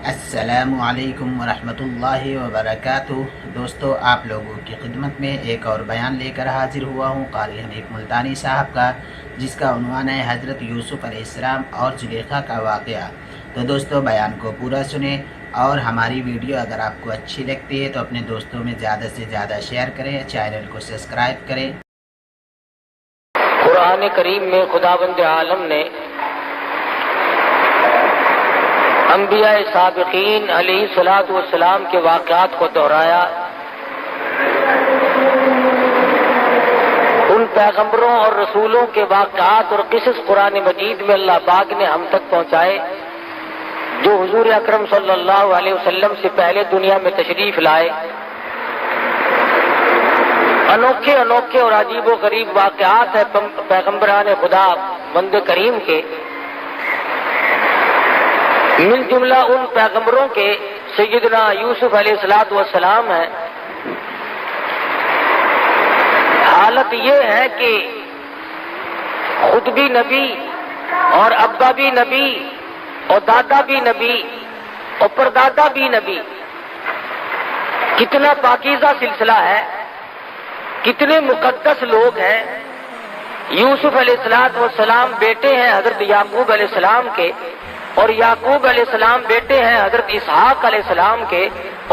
السلام علیکم ورحمۃ اللہ وبرکاتہ۔ دوستو، آپ لوگوں کی خدمت میں ایک اور بیان لے کر حاضر ہوا ہوں قاری حنیف ملتانی صاحب کا، جس کا عنوان ہے حضرت یوسف علیہ السلام اور زلیخا کا واقعہ۔ تو دوستو، بیان کو پورا سنیں اور ہماری ویڈیو اگر آپ کو اچھی لگتی ہے تو اپنے دوستوں میں زیادہ سے زیادہ شیئر کریں، چینل کو سبسکرائب کریں۔ قرآن کریم میں خداوند عالم نے انبیاء سابقین علیہ الصلوۃ والسلام کے واقعات کو دہرایا۔ ان پیغمبروں اور رسولوں کے واقعات اور قصص قرآن مجید میں اللہ پاک نے ہم تک پہنچائے جو حضور اکرم صلی اللہ علیہ وسلم سے پہلے دنیا میں تشریف لائے۔ انوکھے انوکھے اور عجیب و غریب واقعات ہیں پیغمبران خدا بند کریم کے، من جملہ ان پیغمبروں کے سیدنا یوسف علیہ الصلوۃ والسلام ہیں۔ حالت یہ ہے کہ خود بھی نبی اور ابا بھی نبی اور دادا بھی نبی اور پردادا بھی نبی۔ کتنا پاکیزہ سلسلہ ہے، کتنے مقدس لوگ ہیں۔ یوسف علیہ السلام بیٹے ہیں حضرت یعقوب علیہ السلام کے، اور یعقوب علیہ السلام بیٹے ہیں حضرت اسحاق علیہ السلام کے،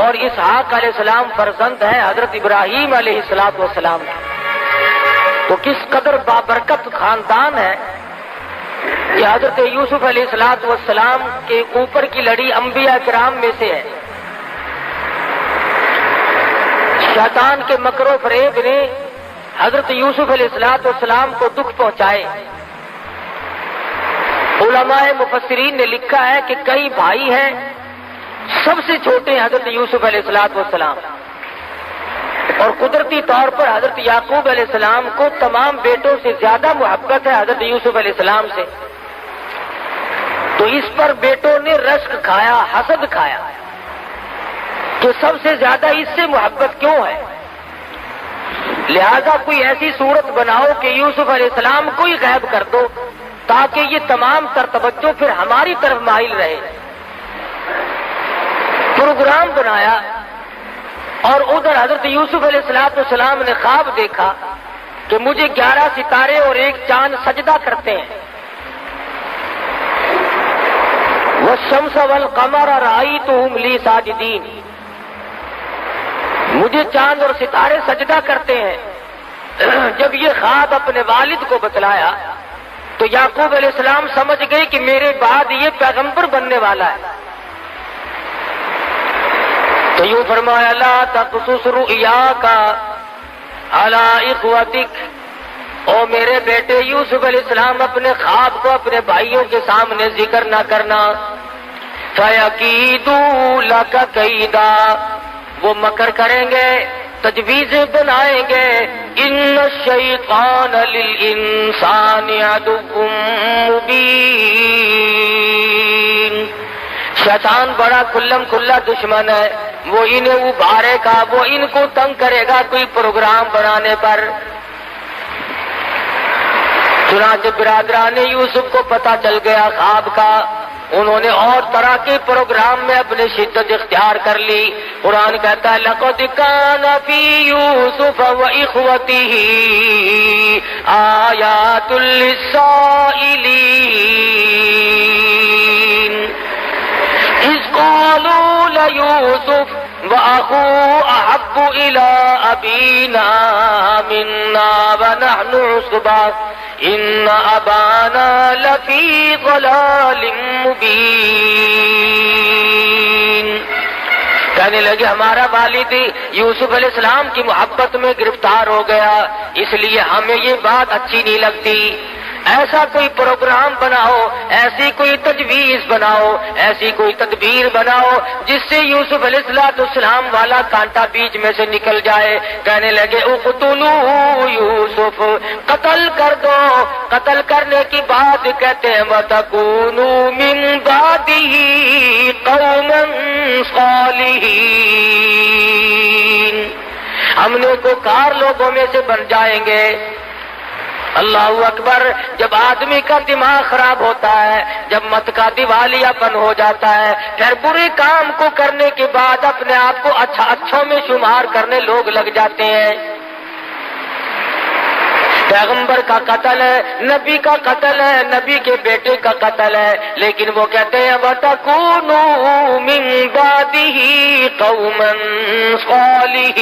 اور اسحاق علیہ السلام فرزند ہیں حضرت ابراہیم علیہ السلام کے۔ تو کس قدر بابرکت خاندان ہے کہ حضرت یوسف علیہ السلام کے اوپر کی لڑی انبیاء کرام میں سے ہے۔ شیطان کے مکر و فریب نے حضرت یوسف علیہ السلام کو دکھ پہنچائے۔ علماء مفسرین نے لکھا ہے کہ کئی بھائی ہیں، سب سے چھوٹے حضرت یوسف علیہ السلام، اور قدرتی طور پر حضرت یعقوب علیہ السلام کو تمام بیٹوں سے زیادہ محبت ہے حضرت یوسف علیہ السلام سے۔ تو اس پر بیٹوں نے رشک کھایا، حسد کھایا کہ سب سے زیادہ اس سے محبت کیوں ہے، لہذا کوئی ایسی صورت بناؤ کہ یوسف علیہ السلام کو ہی غائب کر دو تاکہ یہ تمام تر توجہ پھر ہماری طرف مائل رہے۔ پروگرام بنایا اور ادھر حضرت یوسف علیہ السلام نے خواب دیکھا کہ مجھے 11 ستارے اور ایک چاند سجدہ کرتے ہیں۔ والشمس والقمر رأیتهم لی ساجدین، مجھے چاند اور ستارے سجدہ کرتے ہیں۔ جب یہ خواب اپنے والد کو بتلایا تو یعقوب علیہ السلام سمجھ گئے کہ میرے بعد یہ پیغمبر بننے والا ہے۔ تو یوں فرمایا لا تقصص رؤیاک علی اخوتک، او میرے بیٹے یوسف علیہ السلام اپنے خواب کو اپنے بھائیوں کے سامنے ذکر نہ کرنا۔ فَيَكِيدُوا لَكَ كَيْدًا، وہ مکر کریں گے، تجویزیں بنائیں گے۔ ان الشیطان للانسان عدو مبین، شیطان بڑا کھلم کھلا دشمن ہے، وہ انہیں ابھارے گا، وہ ان کو تنگ کرے گا کوئی پروگرام بنانے پر۔ چنانچہ برادران یوسف کو پتہ چل گیا خواب کا، انہوں نے اور طرح کے پروگرام میں اپنے شدت اختیار کر لی۔ قرآن کہتا ہے لَقَدْ كَانَ فِي يُوسُفَ وَإِخْوَتِهِ آيَاتٌ لِّلسَّائِلِينَ إِذْ قَالُوا لَيُوسُفَ وَأَخُوهُ أَحَبُّ إِلَىٰ أَبِينَا مِنَّا وَنَحْنُ عُصْبَةٌ إِنَّ أَبَانَا لَفِي ضَلَالٍ مُّبِينٍ۔ کہنے لگے ہمارا والد یوسف علیہ السلام کی محبت میں گرفتار ہو گیا، اس لیے ہمیں یہ بات اچھی نہیں لگتی۔ ایسا کوئی پروگرام بناؤ، ایسی کوئی تجویز بناؤ، ایسی کوئی تدبیر بناؤ جس سے یوسف علیہ السلام والا کانٹا بیچ میں سے نکل جائے۔ کہنے لگے اقتلوا یوسف، قتل کر دو۔ قتل کرنے کی بات کہتے ہیں وَتَكُونُوا مِن بَعْدِهِ قَوْمًا صَالِحِينَ، ہم نیکوکار لوگوں میں سے بن جائیں گے۔ اللہ اکبر. جب آدمی کا دماغ خراب ہوتا ہے، جب مت کا دیوالیہ پن ہو جاتا ہے، پھر برے کام کو کرنے کے بعد اپنے آپ کو اچھوں میں شمار کرنے لوگ لگ جاتے ہیں. پیغمبر کا قتل ہے، نبی کا قتل ہے، نبی کے بیٹے کا قتل ہے، لیکن وہ کہتے ہیں وَتَكُونُوا مِن بَعْدِهِ قَوْمًا صَالِحِينَ،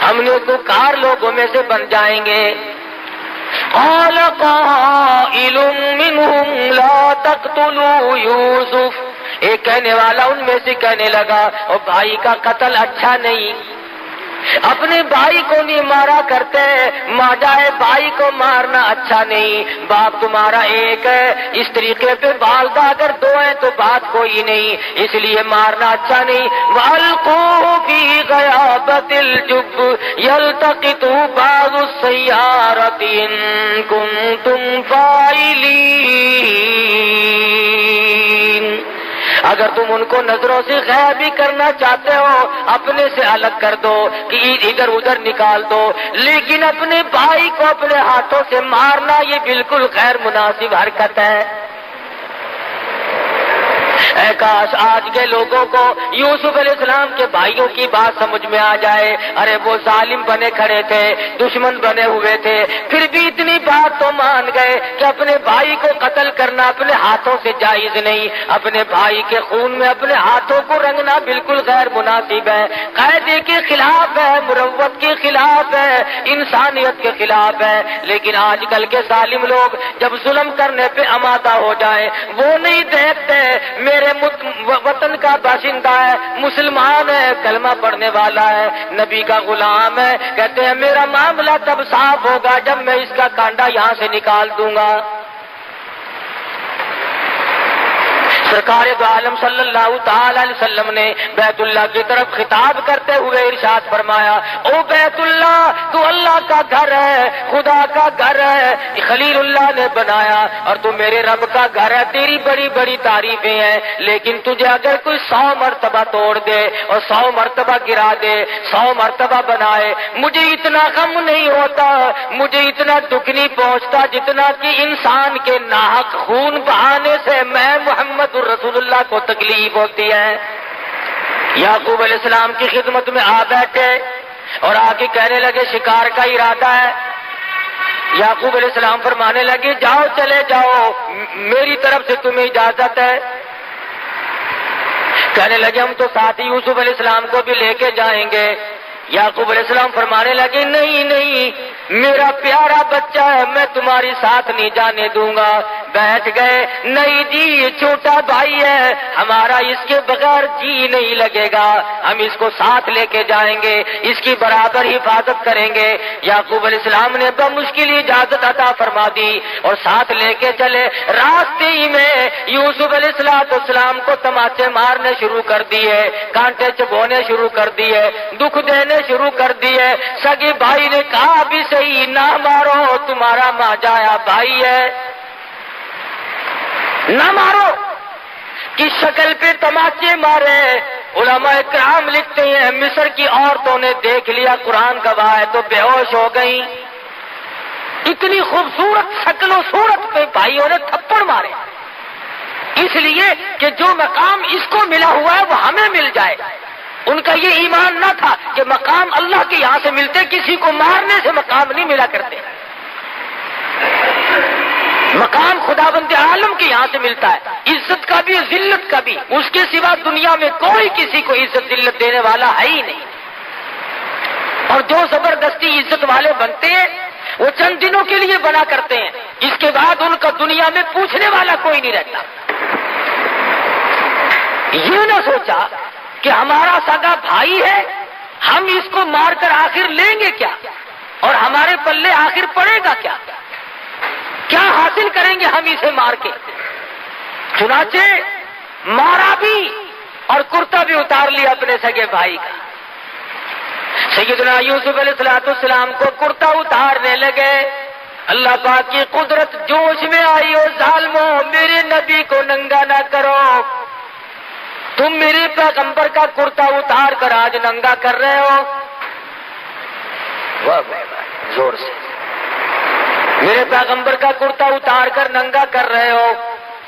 ہم نیکوکار لوگوں میں سے بن جائیں گے. قَالَ قَائِلٌ مِّنْهُمْ لَا تَقْتُلُوا يُوسُفَ، ایک کہنے والا ان میں سے کہنے لگا اور بھائی کا قتل اچھا نہیں، اپنے بھائی کو نہیں مارا کرتے، ماجائے بھائی کو مارنا اچھا نہیں. باپ تمہارا ایک ہے، اس طریقے پہ والدہ اگر دو ہیں تو بات کوئی نہیں، اس لیے مارنا اچھا نہیں. وَأَلْقُوهُ فِي غَيَابَتِ الْجُبِّ يَلْتَقِطْهُ بَعْضُ السَّيَّارَةِ إِن كُنتُمْ فَاعِلِينَ، اگر تم ان کو نظروں سے غائب کرنا چاہتے ہو اپنے سے الگ کر دو کہ ادھر ادھر نکال دو، لیکن اپنے بھائی کو اپنے ہاتھوں سے مارنا یہ بالکل غیر مناسب حرکت ہے. اے کاش آج کے لوگوں کو یوسف علیہ السلام کے بھائیوں کی بات سمجھ میں آ جائے. ارے وہ ظالم بنے کھڑے تھے، دشمن بنے ہوئے تھے، پھر بھی اتنی بات تو مان گئے کہ اپنے بھائی کو قتل کرنا اپنے ہاتھوں سے جائز نہیں، اپنے بھائی کے خون میں اپنے ہاتھوں کو رنگنا بالکل غیر مناسب ہے، قاعدے کے خلاف ہے، مروت کے خلاف ہے، انسانیت کے خلاف ہے. لیکن آج کل کے ظالم لوگ جب ظلم کرنے پہ آمادہ ہو جائیں وہ نہیں دیکھتے میرے وطن کا باشندہ ہے، مسلمان ہے، کلمہ پڑھنے والا ہے، نبی کا غلام ہے، کہتے ہیں میرا معاملہ تب صاف ہوگا جب میں اس کا کانڈا یہاں سے نکال دوں گا. سرکار دو عالم صلی اللہ تعالی علیہ وسلم نے بیت اللہ کی طرف خطاب کرتے ہوئے ارشاد فرمایا، او بیت اللہ تو اللہ کا گھر ہے، خدا کا گھر ہے، خلیل اللہ نے بنایا اور تو میرے رب کا گھر ہے، تیری بڑی بڑی تعریفیں ہیں، لیکن تجھے اگر کوئی 100 مرتبہ توڑ دے اور 100 مرتبہ گرا دے، 100 مرتبہ بنائے، مجھے اتنا غم نہیں ہوتا، مجھے اتنا دکھ نہیں پہنچتا جتنا کہ انسان کے ناحق خون بہانے سے میں محمد رسول اللہ کو تکلیف ہوتی ہے. یعقوب علیہ السلام کی خدمت میں آ بیٹھے اور آ کے کہنے لگے شکار کا ارادہ ہے. یعقوب علیہ السلام فرمانے لگے جاؤ چلے جاؤ، میری طرف سے تمہیں اجازت ہے. کہنے لگے ہم تو ساتھ ہی یوسف علیہ السلام کو بھی لے کے جائیں گے. یعقوب علیہ السلام فرمانے لگے نہیں نہیں، میرا پیارا بچہ ہے، میں تمہاری ساتھ نہیں جانے دوں گا. بیٹھ گئے، نہیں جی یہ چھوٹا بھائی ہے ہمارا، اس کے بغیر جی نہیں لگے گا، ہم اس کو ساتھ لے کے جائیں گے، اس کی برابر حفاظت کریں گے. یعقوب علیہ السلام نے بمشکل اجازت عطا فرما دی اور ساتھ لے کے چلے. راستے ہی میں یوسف علیہ السلام کو تماچے مارنے شروع کر دیے، کانٹے چبونے شروع کر دیے، دکھ دینے شروع کر دیے. سگے بھائی نے کہا بھی صحیح نہ مارو، تمہارا ماجایا بھائی ہے، نہ مارو. کی شکل پہ تماچے مارے. علماء کرام لکھتے ہیں مصر کی عورتوں نے دیکھ لیا، قرآن گواہ ہے، تو بے ہوش ہو گئی. اتنی خوبصورت شکل و صورت پہ بھائیوں نے تھپڑ مارے، اس لیے کہ جو مقام اس کو ملا ہوا ہے وہ ہمیں مل جائے. ان کا یہ ایمان نہ تھا کہ مقام اللہ کے یہاں سے ملتے، کسی کو مارنے سے مقام نہیں ملا کرتے. مقام خداوند عالم کے یہاں سے ملتا ہے، عزت کا بھی ذلت کا بھی. اس کے سوا دنیا میں کوئی کسی کو عزت ذلت دینے والا ہے ہی نہیں. اور جو زبردستی عزت والے بنتے ہیں وہ چند دنوں کے لیے بنا کرتے ہیں، اس کے بعد ان کا دنیا میں پوچھنے والا کوئی نہیں رہتا. یہ نہ سوچا کہ ہمارا سگا بھائی ہے، ہم اس کو مار کر آخر لیں گے کیا، اور ہمارے پلے آخر پڑے گا کیا، کیا حاصل کریں گے ہم اسے مار کے. چنانچہ مارا بھی اور کرتا بھی اتار لیا اپنے سگے بھائی کا. سیدنا یوسف علیہ السلام کو کرتا اتارنے لگے. اللہ پاک کی قدرت جوش میں آئی، اور ظالموں میرے نبی کو ننگا نہ کرو، تم میرے پیغمبر کا کرتا اتار کر آج ننگا کر رہے ہو. واہ واہ واہ. زور سے. میرے پیغمبر کا کرتا اتار کر ننگا کر رہے ہو.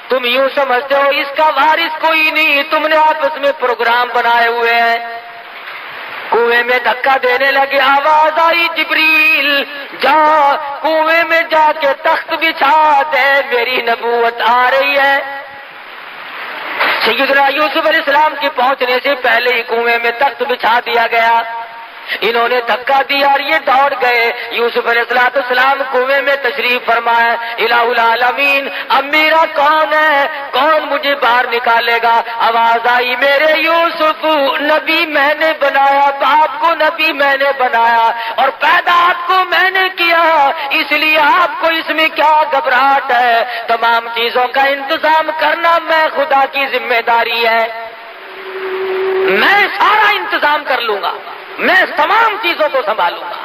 تم یوں سمجھتے ہو اس کا وارث کوئی نہیں, تم نے آپس میں پروگرام بنائے ہوئے ہیں. کنویں میں دھکا دینے لگے, آواز آئی جبریل جا کنویں میں جا کے تخت بچھا دے, میری نبوت آ رہی ہے. سیدنا یوسف علیہ السلام کے پہنچنے سے پہلے ہی کنویں میں تخت بچھا دیا گیا. انہوں نے دھکا دیا اور یہ دوڑ گئے. یوسف علیہ السلام کنویں میں تشریف فرمائے. الہ العالمین اب میرا کون ہے, کون مجھے باہر نکالے گا؟ آواز آئی میرے یوسف نبی میں نے بنایا, باپ کو نبی میں نے بنایا اور پیدا آپ کو میں نے کیا, اس لیے آپ کو اس میں کیا گھبراہٹ ہے؟ تمام چیزوں کا انتظام کرنا میں خدا کی ذمہ داری ہے, میں سارا انتظام کر لوں گا, میں تمام چیزوں کو سنبھالوں گا.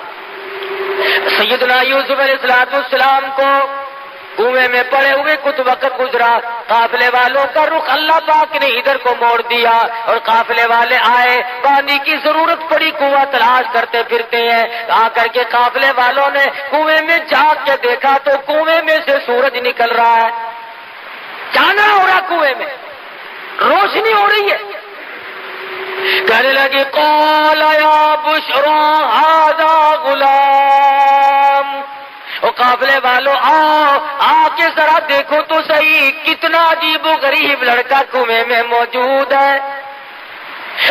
سیدنا یوسف علیہ السلام کو کنویں میں پڑے ہوئے کچھ وقت گزرا. قافلے والوں کا رخ اللہ پاک نے ادھر کو موڑ دیا اور قافلے والے آئے. پانی کی ضرورت پڑی, کنواں تلاش کرتے پھرتے ہیں. آ کر کے قافلے والوں نے کنویں میں جھانک کے دیکھا تو کنویں میں سے سورج نکل رہا ہے, چاندنا ہو رہا, کنویں میں روشنی ہو رہی ہے. کہنے لگے قال یا بشرا ھذا غلام, او قافلے والوں آ کے ذرا دیکھو تو صحیح کتنا عجیب و غریب لڑکا کنویں میں موجود ہے.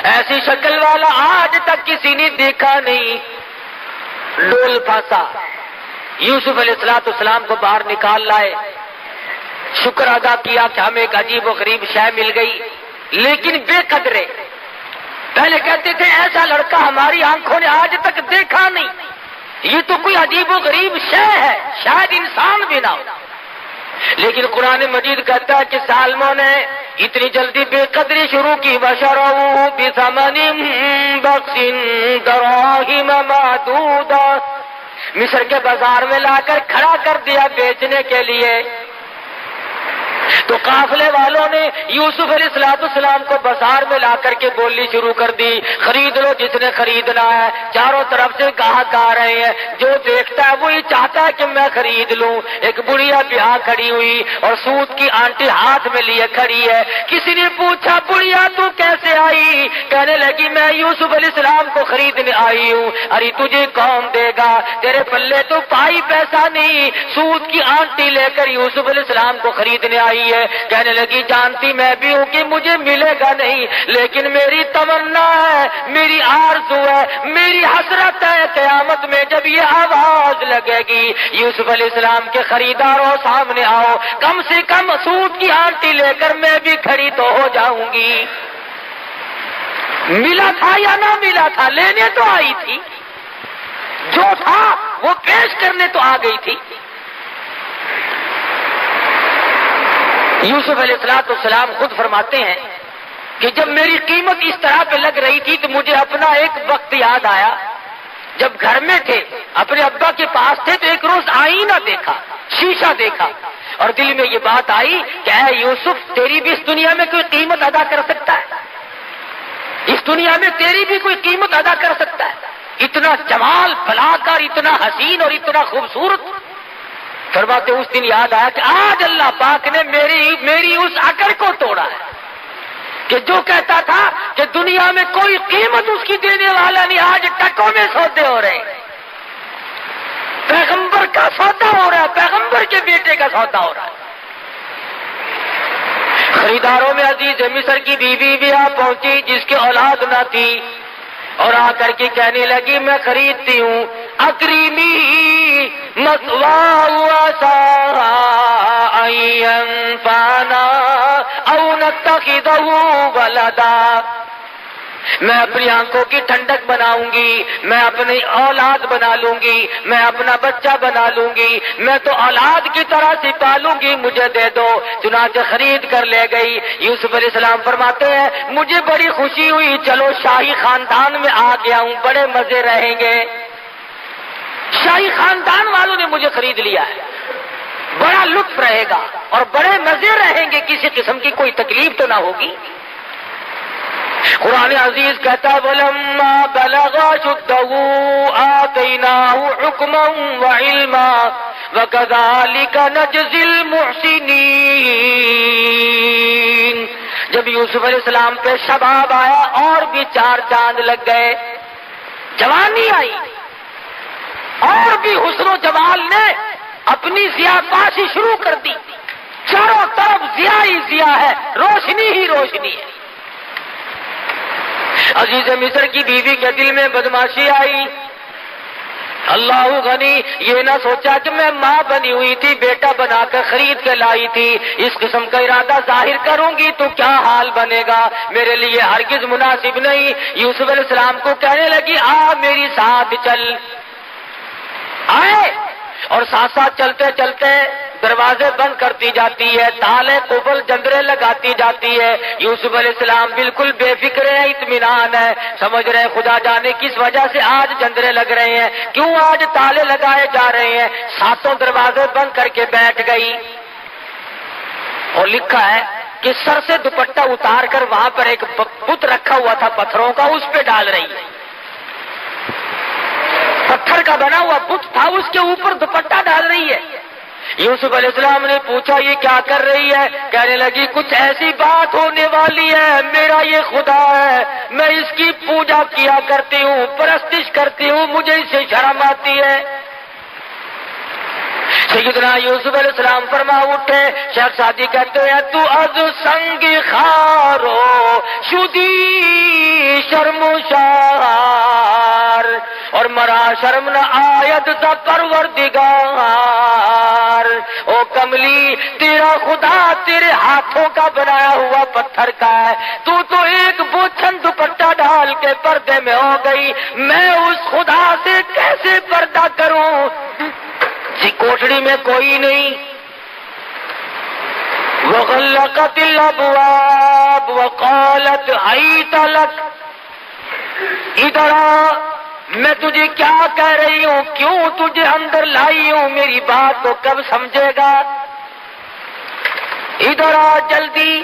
ایسی شکل والا آج تک کسی نے دیکھا نہیں. ڈول پھانسا, یوسف علیہ السلام کو باہر نکال لائے. شکر ادا کیا کہ ہمیں ایک عجیب و غریب شے مل گئی, لیکن بے قدرے. پہلے کہتے تھے ایسا لڑکا ہماری آنکھوں نے آج تک دیکھا نہیں, یہ تو کوئی عجیب و غریب شے ہے, شاید انسان بھی نہ ہو. لیکن قرآن مجید کہتا ہے کہ ظالموں نے اتنی جلدی بے قدری شروع کی. وَشَرَوْا بِثَمَنٍ بَخْسٍ دَرَاهِمَ مَعْدُودَةٍ, مصر کے بازار میں لا کر کھڑا کر دیا بیچنے کے لیے. تو قافلے والوں نے یوسف علیہ السلام کو بازار میں لا کر کے بولنی شروع کر دی, خرید لو جس نے خریدنا ہے. چاروں طرف سے گاہک آ رہے ہیں, جو دیکھتا ہے وہی چاہتا ہے کہ میں خرید لوں. ایک بڑھیا بیاہ کھڑی ہوئی اور سوت کی آنٹی ہاتھ میں لیے کھڑی ہے. کسی نے پوچھا بڑھیا تو کیسے آئی؟ کہنے لگی میں یوسف علیہ السلام کو خریدنے آئی ہوں. ارے تجھے کون دے گا, تیرے پلے تو پائی پیسہ نہیں. سوت کی آنٹی لے کر یوسف علیہ السلام کو خریدنے آئی ہے. کہنے لگی جانتی میں بھی ہوں کہ مجھے ملے گا نہیں, لیکن میری تمنا ہے, میری آرزو ہے, میری حسرت ہے, قیامت میں جب یہ آواز لگے گی یوسف علیہ السلام کے خریداروں سامنے آؤ, کم سے کم سوت کی آنٹی لے کر میں بھی کھڑی تو ہو جاؤں گی. ملا تھا یا نہ ملا تھا, لینے تو آئی تھی, جو تھا وہ پیش کرنے تو آ گئی تھی. یوسف علیہ السلام خود فرماتے ہیں کہ جب میری قیمت اس طرح پہ لگ رہی تھی تو مجھے اپنا ایک وقت یاد آیا. جب گھر میں تھے, اپنے ابا کے پاس تھے, تو ایک روز آئینہ دیکھا, شیشہ دیکھا, اور دل میں یہ بات آئی کہ اے یوسف تیری بھی اس دنیا میں کوئی قیمت ادا کر سکتا ہے, اس دنیا میں تیری بھی کوئی قیمت ادا کر سکتا ہے. اتنا جمال بھلا کر, اتنا حسین اور اتنا خوبصورت. فرماتے اس دن یاد آیا کہ آج اللہ پاک نے میری اس عقل کو توڑا ہے کہ جو کہتا تھا کہ دنیا میں کوئی قیمت اس کی دینے والا نہیں, آج ٹکوں میں سودے ہو رہے ہیں. پیغمبر کا سودا ہو رہا ہے, پیغمبر کے بیٹے کا سودا ہو رہا ہے. خریداروں میں عزیز مصر کی بیوی بھی آ پہنچی جس کی اولاد نہ تھی, اور آ کر کے کہنے لگی میں خریدتی ہوں. اکریمی مثواہ ان ينفعنا او نتخذہ ولدا, میں اپنی آنکھوں کی ٹھنڈک بناؤں گی, میں اپنی اولاد بنا لوں گی, میں اپنا بچہ بنا لوں گی, میں تو اولاد کی طرح سے پالوں گی, مجھے دے دو. چنانچہ خرید کر لے گئی. یوسف علیہ السلام فرماتے ہیں مجھے بڑی خوشی ہوئی, چلو شاہی خاندان میں آ گیا ہوں, بڑے مزے رہیں گے. شاہی خاندان والوں نے مجھے خرید لیا ہے, بڑا لطف رہے گا اور بڑے مزے رہیں گے, کسی قسم کی کوئی تکلیف تو نہ ہوگی. قرآن عزیز کہتا ہے وَلَمَّا بَلَغَ أَشُدَّهُ آتَيْنَاهُ حُكْمًا وَعِلْمًا وَكَذَلِكَ نَجْزِي الْمُحْسِنِينَ۔ جب یوسف علیہ السلام پہ شباب آیا اور بھی 4 چاند لگ گئے، جوانی آئی اور بھی حسن و جمال نے اپنی ضیاءباشی شروع کر دی، چاروں طرف ضیاء ہی ضیاء ہے، روشنی ہی روشنی ہے۔ عزیز مصر کی بیوی کے دل میں بدماشی آئی، اللہ غنی یہ نہ سوچا کہ میں ماں بنی ہوئی تھی، بیٹا بنا کر خرید کے لائی تھی، اس قسم کا ارادہ ظاہر کروں گی تو کیا حال بنے گا، میرے لیے ہرگز مناسب نہیں۔ یوسف علیہ السلام کو کہنے لگی آ میری ساتھ چل، آئے اور ساتھ ساتھ چلتے چلتے دروازے بند کرتی جاتی ہے، تالے قفل جندرے لگاتی جاتی ہے۔ یوسف علیہ السلام بالکل بے فکر ہے، اطمینان ہے، سمجھ رہے ہیں خدا جانے کس وجہ سے آج جندرے لگ رہے ہیں، کیوں آج تالے لگائے جا رہے ہیں۔ ساتوں دروازے بند کر کے بیٹھ گئی اور لکھا ہے کہ سر سے دوپٹہ اتار کر وہاں پر ایک بت رکھا ہوا تھا پتھروں کا، اس پہ ڈال رہی ہے، پتھر کا بنا ہوا بت تھا، اس کے اوپر دوپٹہ ڈال رہی ہے۔ یوسف علیہ السلام نے پوچھا یہ کیا کر رہی ہے؟ کہنے لگی کچھ ایسی بات ہونے والی ہے، میرا یہ خدا ہے، میں اس کی پوجا کیا کرتی ہوں، پرستش کرتی ہوں، مجھے اس سے شرم آتی ہے۔ سیدنا یوسف علیہ السلام فرما اٹھے، شیخ سعدی کہتے ہیں تو از سنگ خارو شدی شرمشار اور مرا شرم نہ آیت سا پروردگار۔ او کملی تیرا خدا تیرے ہاتھوں کا بنایا ہوا پتھر کا ہے، تو ایک بوچھن دوپٹہ ڈال کے پردے میں ہو گئی، میں اس خدا سے کیسے پردہ کروں؟ جی کوٹڑی میں کوئی نہیں، وغلقت الابواب وقالت حیت لک، ادھر آ، میں تجھے کیا کہہ رہی ہوں، کیوں تجھے اندر لائی ہوں، میری بات کو کب سمجھے گا، ادھر آ جلدی،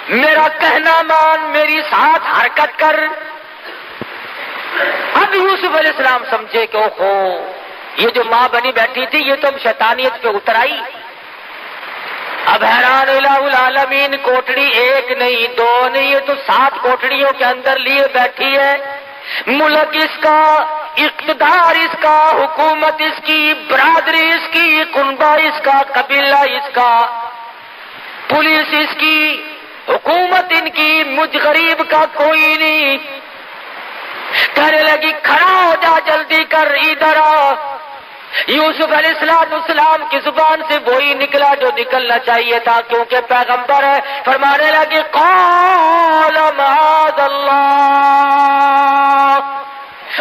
میرا کہنا مان، میری ساتھ حرکت کر۔ اب یوسف علیہ السلام سمجھے کہ اوہو یہ جو ماں بنی بیٹھی تھی یہ تو اب شیطانیت پہ اتر آئی۔ اب حیران الہ العالمین، کوٹڑی ایک نہیں دو نہیں، یہ تو 7 کوٹڑیوں کے اندر لیے بیٹھی ہے، ملک اس کا، اقتدار اس کا، حکومت اس کی، برادری اس کی، کنبہ اس کا، قبیلہ اس کا، پولیس اس کی، حکومت ان کی، مجھ غریب کا کوئی نہیں۔ کہنے لگی کھڑا ہو جا، جلدی کر، ادھر آ۔ یوسف علیہ السلام کی زبان سے وہی نکلا جو نکلنا چاہیے تھا، کیونکہ پیغمبر ہے، فرمانے لگے قال معاذ اللہ،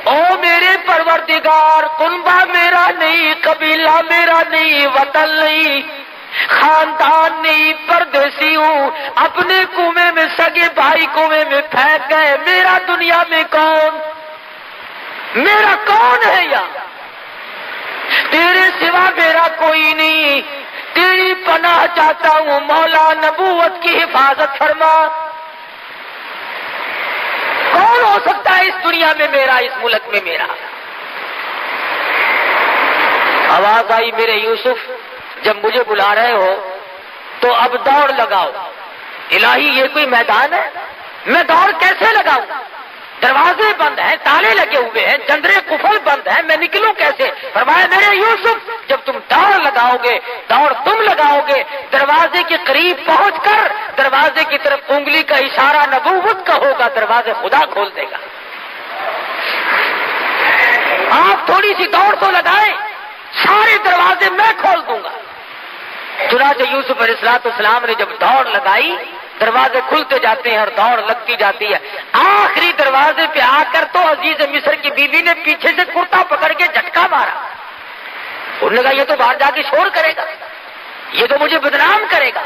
او میرے پروردگار، کنبہ میرا نہیں، قبیلہ میرا نہیں، وطن نہیں، خاندان نہیں، پردیسی ہوں، اپنے کنویں میں سگے بھائی کنویں میں پھینک گئے، میرا دنیا میں کون، میرا کون ہے یا تیرے سوا میرا کوئی نہیں، تیری پناہ چاہتا ہوں، مولا نبوت کی حفاظت فرما۔ کون ہو سکتا ہے اس دنیا میں میرا، اس ملک میں میرا؟ آواز آئی میرے یوسف جب مجھے بلا رہے ہو تو اب دوڑ لگاؤ۔ الہی یہ کوئی میدان ہے، میں دوڑ کیسے لگاؤں؟ دروازے بند ہیں، تالے لگے ہوئے ہیں، جندرے قفل بند ہیں، میں نکلوں کیسے؟ فرمایا میرے یوسف جب تم دوڑ لگاؤ گے، دوڑ تم لگاؤ گے، دروازے کے قریب پہنچ کر دروازے کی طرف انگلی کا اشارہ نبوت کا ہوگا، دروازے خدا کھول دے گا۔ آپ تھوڑی سی دوڑ تو لگائیں، سارے دروازے میں کھول دوں گا۔ چنانچہ یوسف علیہ السلام نے جب دوڑ لگائی، دروازے کھلتے جاتے ہیں اور دوڑ لگتی جاتی ہے۔ آخری دروازے پہ آ کر تو عزیز مصر کی بیوی نے پیچھے سے کرتا پکڑ کے جھٹکا مارا، انہوں نے کہا یہ تو باہر جا کے شور کرے گا، یہ تو مجھے بدنام کرے گا،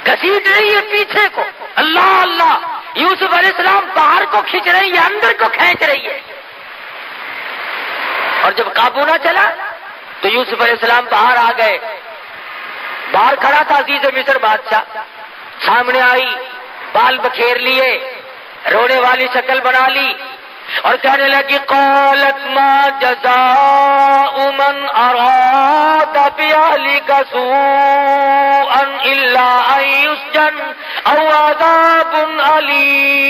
گھسیٹ رہی ہے پیچھے کو، اللہ اللہ، یوسف علیہ السلام باہر کو کھینچ رہی ہے، اندر کو کھینچ رہی ہے، اور جب قابو نہ چلا تو یوسف علیہ السلام باہر آ گئے۔ باہر کھڑا تھا عزیز مصر بادشاہ، سامنے آئی، بال بکھیر لیے، رونے والی شکل بنا لی اور کہنے لگی قالت ما جزاء من اراد باہلک سوءا الا ان یسجن او عذاب علیم۔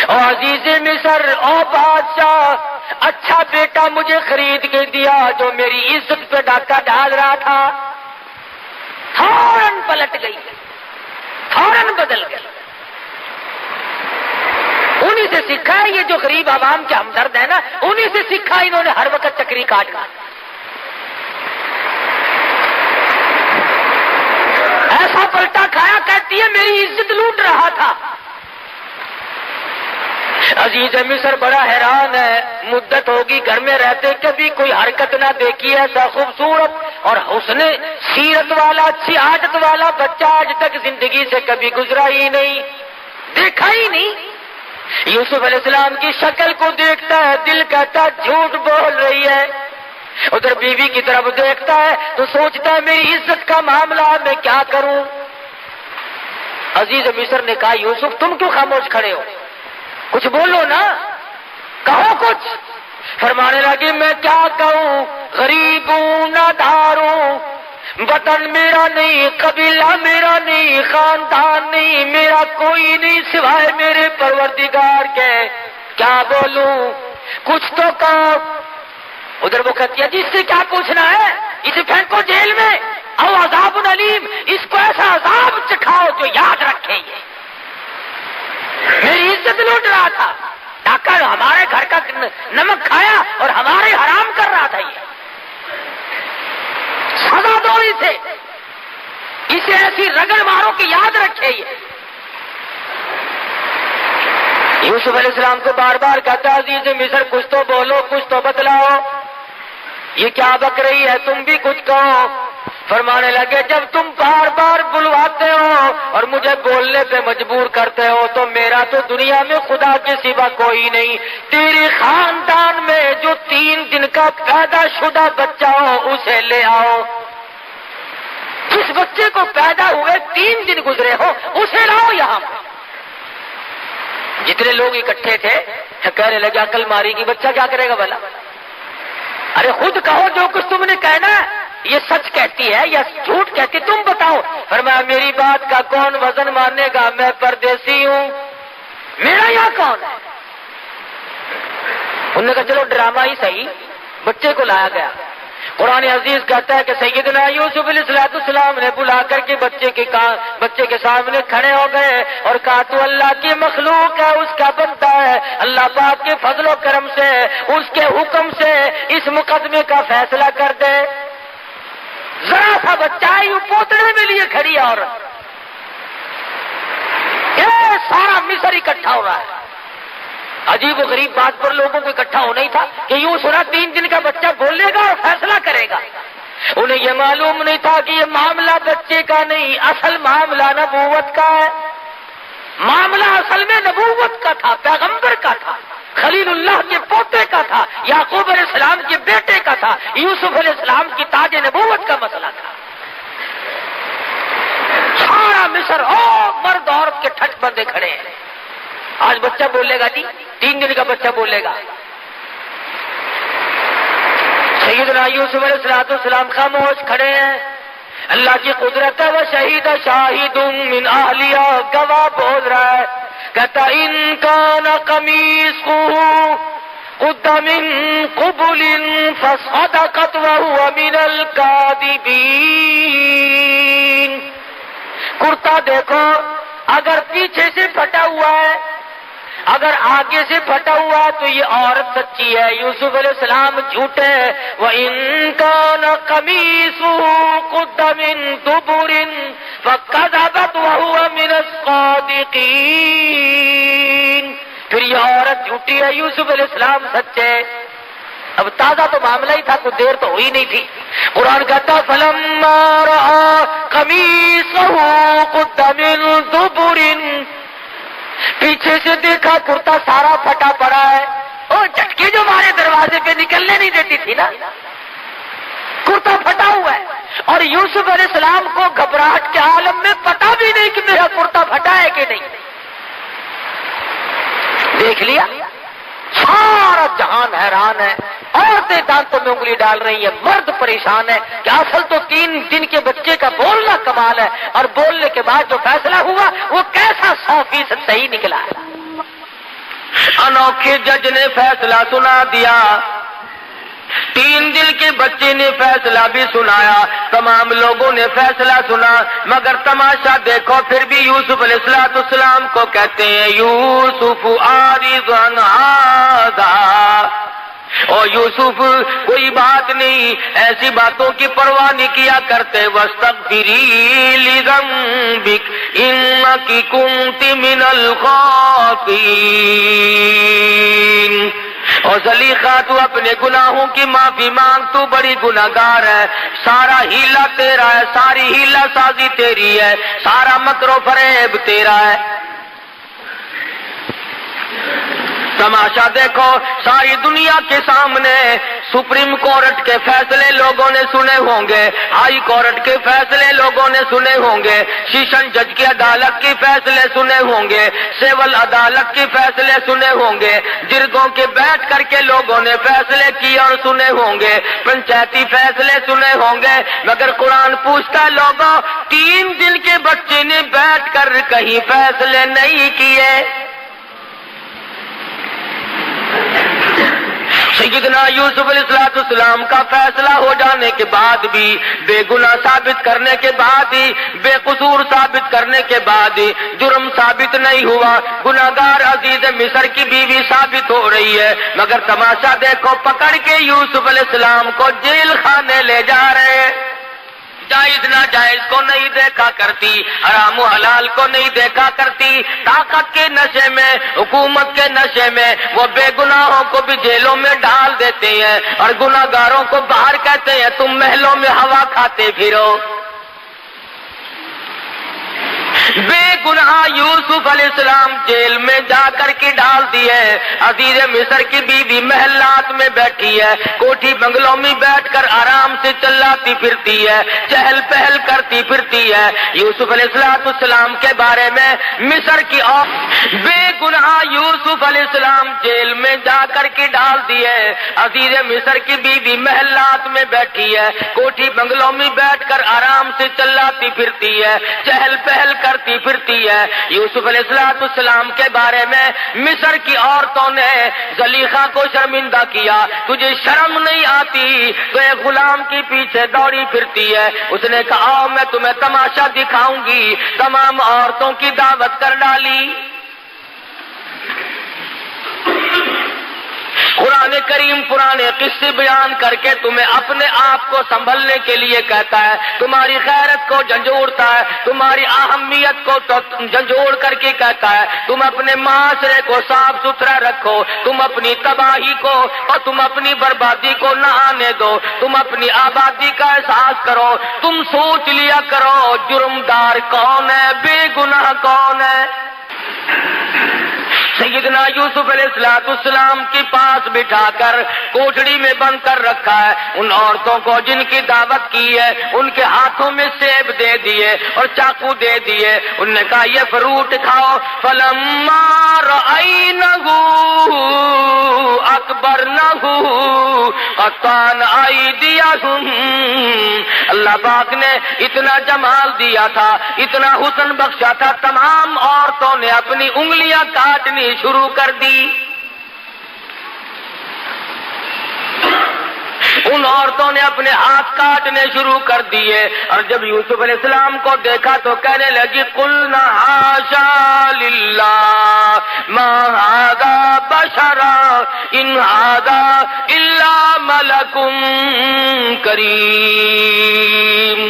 او عزیز مصر، او بادشاہ، اچھا بیٹا مجھے خرید کے دیا جو میری عزت پہ ڈاکہ ڈال رہا تھا، فوراً پلٹ گئی، فوراً بدل گئی۔ انہی سے سیکھا ہے یہ جو غریب عوام کے ہمدرد ہیں نا، انہی سے سیکھا انہوں نے ہر وقت چکری کاٹنا۔ ایسا پلٹا کھایا، کہتی ہے میری عزت لوٹ رہا تھا۔ عزیز مصر بڑا حیران ہے، مدت ہوگی گھر میں رہتے کبھی کوئی حرکت نہ دیکھی ایسا خوبصورت اور حسن سیرت والا، اچھی عادت والا بچہ آج تک زندگی سے کبھی گزرا ہی نہیں، دیکھا ہی نہیں۔ یوسف علیہ السلام کی شکل کو دیکھتا ہے، دل کہتا ہے جھوٹ بول رہی ہے، ادھر بیوی کی طرف دیکھتا ہے تو سوچتا ہے میری عزت کا معاملہ میں کیا کروں۔ عزیز مصر نے کہا یوسف تم کیوں خاموش کھڑے ہو، کچھ بولو نا، کہو کچھ۔ فرمانے لگی میں کیا کہوں، غریب ہوں، نادار ہوں، وطن میرا نہیں، قبیلہ میرا نہیں، خاندان نہیں، میرا کوئی نہیں سوائے میرے پروردگار کے، کیا بولوں، کچھ تو کہو۔ ادھر وہ کہتی ہے جس سے کیا پوچھنا ہے، اسے پھینکو جیل میں، او عذاب علیم، اس کو ایسا عذاب چکھاؤ جو یاد رکھے یہ میری عزت لوٹ رہا تھا، ڈاکہ ہمارے گھر کا نمک کھایا اور ہمارے حرام کر رہا تھا، یہ سزا دو اسے ایسی رگڑ مارو کہ یاد رکھے یہ۔ یوسف علیہ السلام کو بار بار کہتا عزیز مصر کچھ تو بولو، کچھ تو بتلاؤ، یہ کیا بک رہی ہے، تم بھی کچھ کہو۔ فرمانے لگے جب تم بار بار بلواتے ہو اور مجھے بولنے پہ مجبور کرتے ہو تو میرا تو دنیا میں خدا کے سوا کوئی نہیں، تیرے خاندان میں جو 3 دن کا پیدا شدہ بچہ ہو اسے لے آؤ، جس بچے کو پیدا ہوئے 3 دن گزرے ہو اسے لاؤ یہاں۔ جتنے لوگ اکٹھے تھے کہنے لگے عقل ماری کی بچہ کیا کرے گا بھلا، ارے خود کہو جو کچھ تم نے کہنا ہے، یہ سچ کہتی ہے یا جھوٹ کہتی تم بتاؤ۔ فرمایا میری بات کا کون وزن مانے گا، میں پردیسی ہوں، میرا یہاں کون ہے۔ انہوں نے کہا چلو ڈرامہ ہی صحیح، بچے کو لایا گیا۔ قرآن عزیز کہتا ہے کہ سیدنا یوسف علیہ السلام نے بلا کر کے بچے کے سامنے کھڑے ہو گئے اور کہا تو اللہ کی مخلوق ہے، اس کا بندہ ہے، اللہ پاک کے فضل و کرم سے اس کے حکم سے اس مقدمے کا فیصلہ کر دے۔ ذرا سا بچہ یوں پوتڑے میں لیے کھڑی ہے عورت، یہ سارا مصر اکٹھا ہو رہا ہے۔ عجیب و غریب بات پر لوگوں کو اکٹھا ہونا ہی تھا کہ یوں سنا 3 دن کا بچہ بولے گا اور فیصلہ کرے گا۔ انہیں یہ معلوم نہیں تھا کہ یہ معاملہ بچے کا نہیں، اصل معاملہ نبوت کا ہے، معاملہ اصل میں نبوت کا تھا، پیغمبر کا تھا، خلیل اللہ کے پوتے کا تھا، یعقوب علیہ السلام کے بیٹے کا تھا، یوسف علیہ السلام کی تاج نبوت کا مسئلہ تھا۔ سارا مصر اور مرد عورت کے ٹھٹ بندے کھڑے ہیں، آج بچہ بولے گا جی، 3 دن کا بچہ بولے گا۔ سیدنا یوسف علیہ السلام خاموش کھڑے ہیں، اللہ کی قدرت ہے، وہ شہید شاہد من اہلیہ، گواہ بول رہا ہے، کہتا ان کان قمیصہ قد من قبل فصدقت وهو من الكاذبین۔ کرتا دیکھو اگر پیچھے سے پھٹا ہوا ہے، اگر آگے سے پھٹا ہوا ہے تو یہ عورت سچی ہے، یوسف علیہ السلام جھوٹے ہیں۔ وَإِن كَانَ قَمِيصُهُ قُدَّ مِن دُبُرٍ فَكَذَبَتْ وَهُوَ مِنَ الصَّادِقِينَ۔ پھر یہ عورت جھوٹی ہے، یوسف علیہ السلام سچے۔ اب تازہ تو معاملہ ہی تھا، کچھ دیر تو ہوئی نہیں تھی۔ قرآن کہتا فَلَمَّا رَأَىٰ قَمِيصَهُ قُدَّ مِن دُبُرٍ، پیچھے سے دیکھا کرتا سارا پھٹا پڑا ہے، اور جھٹکے جو ہمارے دروازے پہ نکلنے نہیں دیتی تھی نا، کرتا پھٹا ہوا ہے، اور یوسف علیہ السلام کو گھبراہٹ کے عالم میں پتا بھی نہیں کہ میرا کرتا پھٹا ہے کہ نہیں۔ دیکھ لیا، سارا جہان حیران ہے، عورتیں دانتوں میں انگلی ڈال رہی ہیں، مرد پریشان ہے کہ اصل تو 3 دن کے بچے کا بولنا کمال ہے، اور بولنے کے بعد جو فیصلہ ہوا وہ کیسا 100% صحیح نکلا ہے۔ انوکھے جج نے فیصلہ سنا دیا، 3 دن کے بچے نے فیصلہ بھی سنایا، تمام لوگوں نے فیصلہ سنا، مگر تماشا دیکھو پھر بھی یوسف علیہ السلام کو کہتے ہیں یوسف عارض عن ھذا، او یوسف کوئی بات نہیں، ایسی باتوں کی پرواہ نہیں کیا کرتے، واستغفری لذنبک انک کنت من الخاطئین، اور زلیخا تو اپنے گناہوں کی معافی مانگ، تو بڑی گناہگار ہے، سارا ہیلا تیرا ہے، ساری ہیلا سازی تیری ہے، سارا مکر و فریب تیرا ہے۔ تماشا دیکھو، ساری دنیا کے سامنے سپریم کورٹ کے فیصلے لوگوں نے سنے ہوں گے، ہائی کورٹ کے فیصلے لوگوں نے سنے ہوں گے، سیشن جج کی عدالت کے فیصلے سنے ہوں گے، سول عدالت کے فیصلے سنے ہوں گے، جرگوں کے بیٹھ کر کے لوگوں نے فیصلے کیے اور سنے ہوں گے، پنچایتی فیصلے سنے ہوں گے، مگر قرآن پوچھتا لوگوں 3 دن کے بچے نے بیٹھ کر کہیں فیصلے نہیں کیے۔ سیدنا یوسف علیہ السلام کا فیصلہ ہو جانے کے بعد بھی، بے گناہ ثابت کرنے کے بعد ہی، بے قصور ثابت کرنے کے بعد ہی جرم ثابت نہیں ہوا، گناہگار عزیز مصر کی بیوی ثابت ہو رہی ہے، مگر تماشا دیکھو پکڑ کے یوسف علیہ السلام کو جیل خانے لے جا رہے ہیں۔ جائز ناجائز کو نہیں دیکھا کرتی، حرام و حلال کو نہیں دیکھا کرتی، طاقت کے نشے میں، حکومت کے نشے میں وہ بے گناہوں کو بھی جیلوں میں ڈال دیتے ہیں، اور گناہگاروں کو باہر کہتے ہیں تم محلوں میں ہوا کھاتے پھرو۔ بے گناہ یوسف علیہ السلام جیل میں جا کر کے ڈال دیے، عزیز مصر کی بیوی محلات میں بیٹھی ہے، کوٹھی بنگلوں میں بیٹھ کر آرام سے چلاتی پھرتی ہے، چہل پہل کرتی پھرتی ہے۔ یوسف علیہ السلام کے بارے میں مصر کی بے گناہ یوسف علیہ السلام جیل میں جا کر کے ڈال دیے، عزیز مصر کی بیوی محلات میں بیٹھی ہے، کوٹھی بنگلوں میں بیٹھ کر آرام سے چلاتی پھرتی ہے، چہل پہل کرتی پھرتی ہے۔ یوسف علیہ السلام کے بارے میں مصر کی عورتوں نے زلیخا کو شرمندہ کیا، تجھے شرم نہیں آتی تو ایک غلام کے پیچھے دوڑی پھرتی ہے۔ اس نے کہا آؤ میں تمہیں تماشا دکھاؤں گی، تمام عورتوں کی دعوت کر ڈالی۔ قرآن کریم پرانے قصے بیان کر کے تمہیں اپنے آپ کو سنبھلنے کے لیے کہتا ہے، تمہاری غیرت کو جھنجھوڑتا ہے، تمہاری اہمیت کو جھنجھوڑ کر کے کہتا ہے تم اپنے معاشرے کو صاف ستھرا رکھو، تم اپنی تباہی کو اور تم اپنی بربادی کو نہ آنے دو، تم اپنی آبادی کا احساس کرو، تم سوچ لیا کرو جرمدار کون ہے، بے گناہ کون ہے۔ سیدنا یوسف علیہ السلام کے پاس بٹھا کر کوٹڑی میں بند کر رکھا ہے، ان عورتوں کو جن کی دعوت کی ہے ان کے ہاتھوں میں سیب دے دیے اور چاقو دے دیے، انہوں نے کہا یہ فروٹ کھاؤ۔ فلما رأینہ اکبرنہ قطعن ایدیہم، اللہ پاک نے اتنا جمال دیا تھا، اتنا حسن بخشا تھا، تمام عورتوں نے اپنی انگلیاں کاٹنی شروع کر دی۔ ان عورتوں نے اپنے ہاتھ کاٹنے شروع کر دیے، اور جب یوسف علیہ السلام کو دیکھا تو کہنے لگی قلنا حاشا للہ ما ھذا بشرا ان ھذا الا ملک کریم۔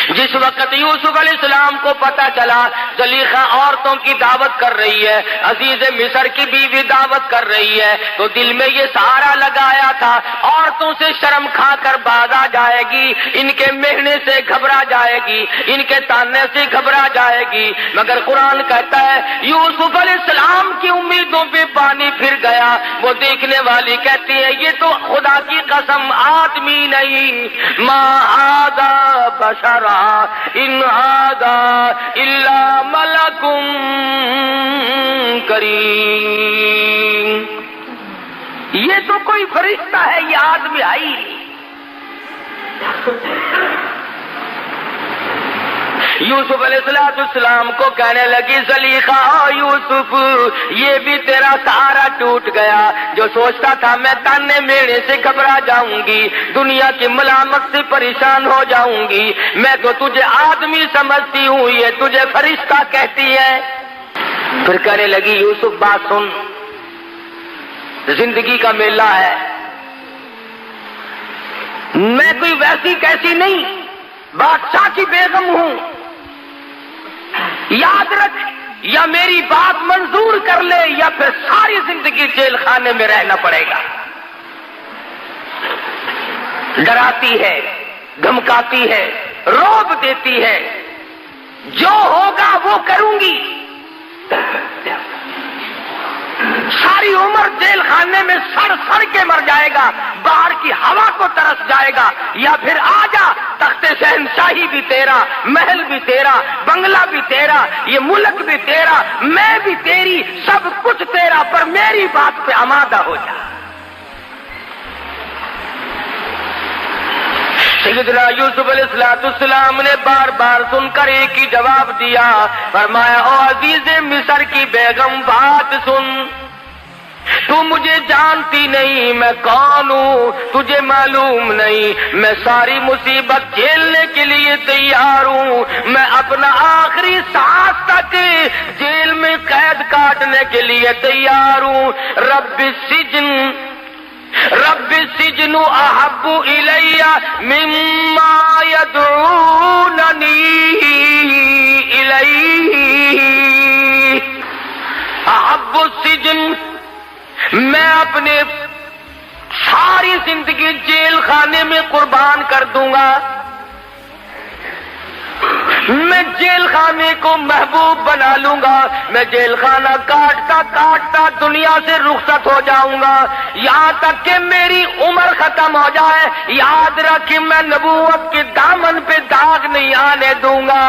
جس وقت یوسف علیہ السلام کو پتا چلا زلیخا عورتوں کی دعوت کر رہی ہے، عزیز مصر کی بیوی دعوت کر رہی ہے، تو دل میں یہ سہارا لگایا تھا عورتوں سے شرم کھا کر باز آ جائے گی، ان کے مہنے سے گھبرا جائے گی، ان کے تانے سے گھبرا جائے گی، مگر قرآن کہتا ہے یوسف علیہ السلام کی امیدوں پہ پانی پھر گیا۔ وہ دیکھنے والی کہتی ہے یہ تو خدا کی قسم آدمی نہیں، ما ھذا بشرا ان ھذا الا ملک کریم. یہ تو کوئی فرشتہ ہے، یہ آدمی آئی. یوسف علیہ السلام کو کہنے لگی زلیخا یوسف یہ بھی تیرا سہارا ٹوٹ گیا. جو سوچتا تھا میں تانے میرے سے گھبرا جاؤں گی، دنیا کی ملامت سے پریشان ہو جاؤں گی، میں تو تجھے آدمی سمجھتی ہوں، یہ تجھے فرشتہ کہتی ہے. پھر کہنے لگی یوسف بات سن، زندگی کا میلہ ہے، میں کوئی ویسی کیسی نہیں، بادشاہ کی بیگم ہوں. یاد رکھ، یا میری بات منظور کر لے یا پھر ساری زندگی جیل خانے میں رہنا پڑے گا. ڈراتی ہے، دھمکاتی ہے، روب دیتی ہے، جو ہوگا وہ کروں گی. ساری عمر جیل خانے میں سڑ سڑ کے مر جائے گا، باہر کی ہوا کو ترس جائے گا، یا پھر آ جا، تخت شہنشاہی بھی تیرا، محل بھی تیرا، بنگلہ بھی تیرا، یہ ملک بھی تیرا، میں بھی تیری، سب کچھ تیرا، پر میری بات پہ آمادہ ہو جا. سیدنا یوسف علیہ السلام نے بار بار سن کر ایک ہی جواب دیا، فرمایا او عزیز مصر کی بیگم بات سن، تو مجھے جانتی نہیں میں کون ہوں، تجھے معلوم نہیں میں ساری مصیبت جھیلنے کے لیے تیار ہوں، میں اپنا آخری سانس تک جیل میں قید کاٹنے کے لیے تیار ہوں. رب السجن احب الی مما یدعوننی الیہ. احب السجن، میں اپنے ساری زندگی جیل خانے میں قربان کر دوں گا، میں جیل خانے کو محبوب بنا لوں گا، میں جیل خانہ کاٹتا کاٹتا دنیا سے رخصت ہو جاؤں گا، یہاں تک کہ میری عمر ختم ہو جائے. یاد رکھ میں نبوت کے دامن پہ داغ نہیں آنے دوں گا.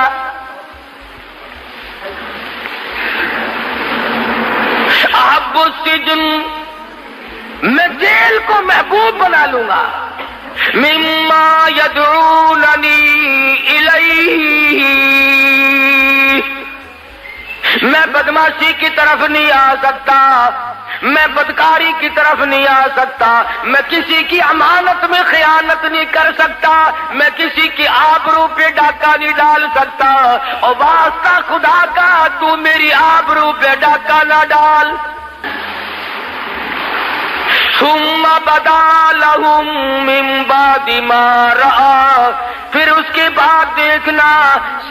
احب السجن، میں جیل کو محبوب بنا لوں گا، مما یدعوننی الیہ، میں بدماشی کی طرف نہیں آ سکتا، میں بدکاری کی طرف نہیں آ سکتا، میں کسی کی امانت میں خیانت نہیں کر سکتا، میں کسی کی آبرو پہ ڈاکہ نہیں ڈال سکتا، اور واسطہ خدا کا تو میری آبرو پہ ڈاکہ نہ ڈال. ثم بدا لهم من بعد ما رأى، پھر اس کے بعد دیکھنا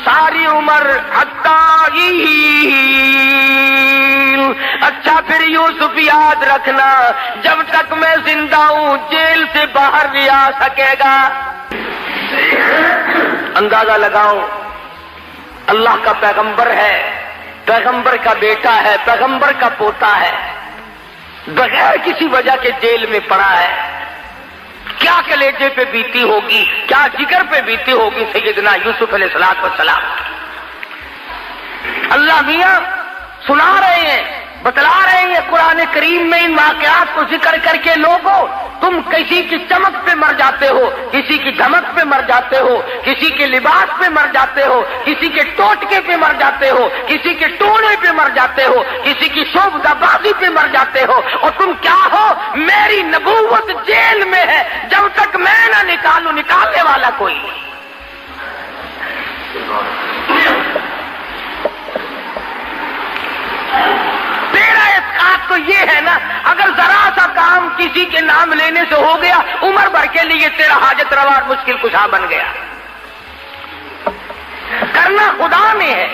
ساری عمر حتی. اچھا پھر یوسف یاد رکھنا، جب تک میں زندہ ہوں جیل سے باہر نہیں آ سکے گا. اندازہ لگاؤ، اللہ کا پیغمبر ہے، پیغمبر کا بیٹا ہے، پیغمبر کا پوتا ہے، بغیر کسی وجہ کے جیل میں پڑا ہے. کیا کلیجے پہ بیتی ہوگی، کیا جگر پہ بیتی ہوگی سیدنا یوسف علیہ السلام. اللہ میاں سنا رہے ہیں، بتلا رہے ہیں قرآن کریم میں ان واقعات کو ذکر کر کے، لوگوں تم کسی کی چمک پہ مر جاتے ہو، کسی کی دھمک پہ مر جاتے ہو، کسی کے لباس پہ مر جاتے ہو، کسی کے ٹوٹکے پہ مر جاتے ہو، کسی کے ٹونے پہ مر جاتے ہو، کسی کی شوبدہ بازی پہ مر جاتے ہو، اور تم کیا ہو؟ میری نبوت جیل میں ہے، جب تک میں نہ نکالوں نکالنے والا کوئی. تیرا اسقاط تو یہ ہے نا، اگر ذرا سا کام کسی کے نام لینے سے ہو گیا، عمر بھر کے لیے تیرا حاجت روا مشکل کشا بن گیا. کرنا خدا نے ہے.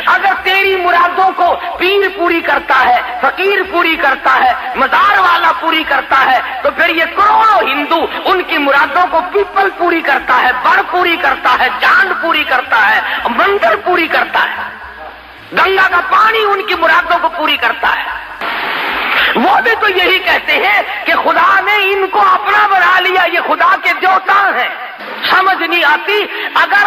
اگر تیری مرادوں کو پیر پوری کرتا ہے، فقیر پوری کرتا ہے، مزار والا پوری کرتا ہے، تو پھر یہ کروڑوں ہندو ان کی مرادوں کو پیپل پوری کرتا ہے، بڑ پوری کرتا ہے، چاند پوری کرتا ہے، مندر پوری کرتا ہے، گنگا کا پانی ان کی مرادوں کو پوری کرتا ہے. وہ بھی تو یہی کہتے ہیں کہ خدا نے ان کو اپنا بنا لیا، یہ خدا کے دیوتا ہیں. سمجھ نہیں آتی، اگر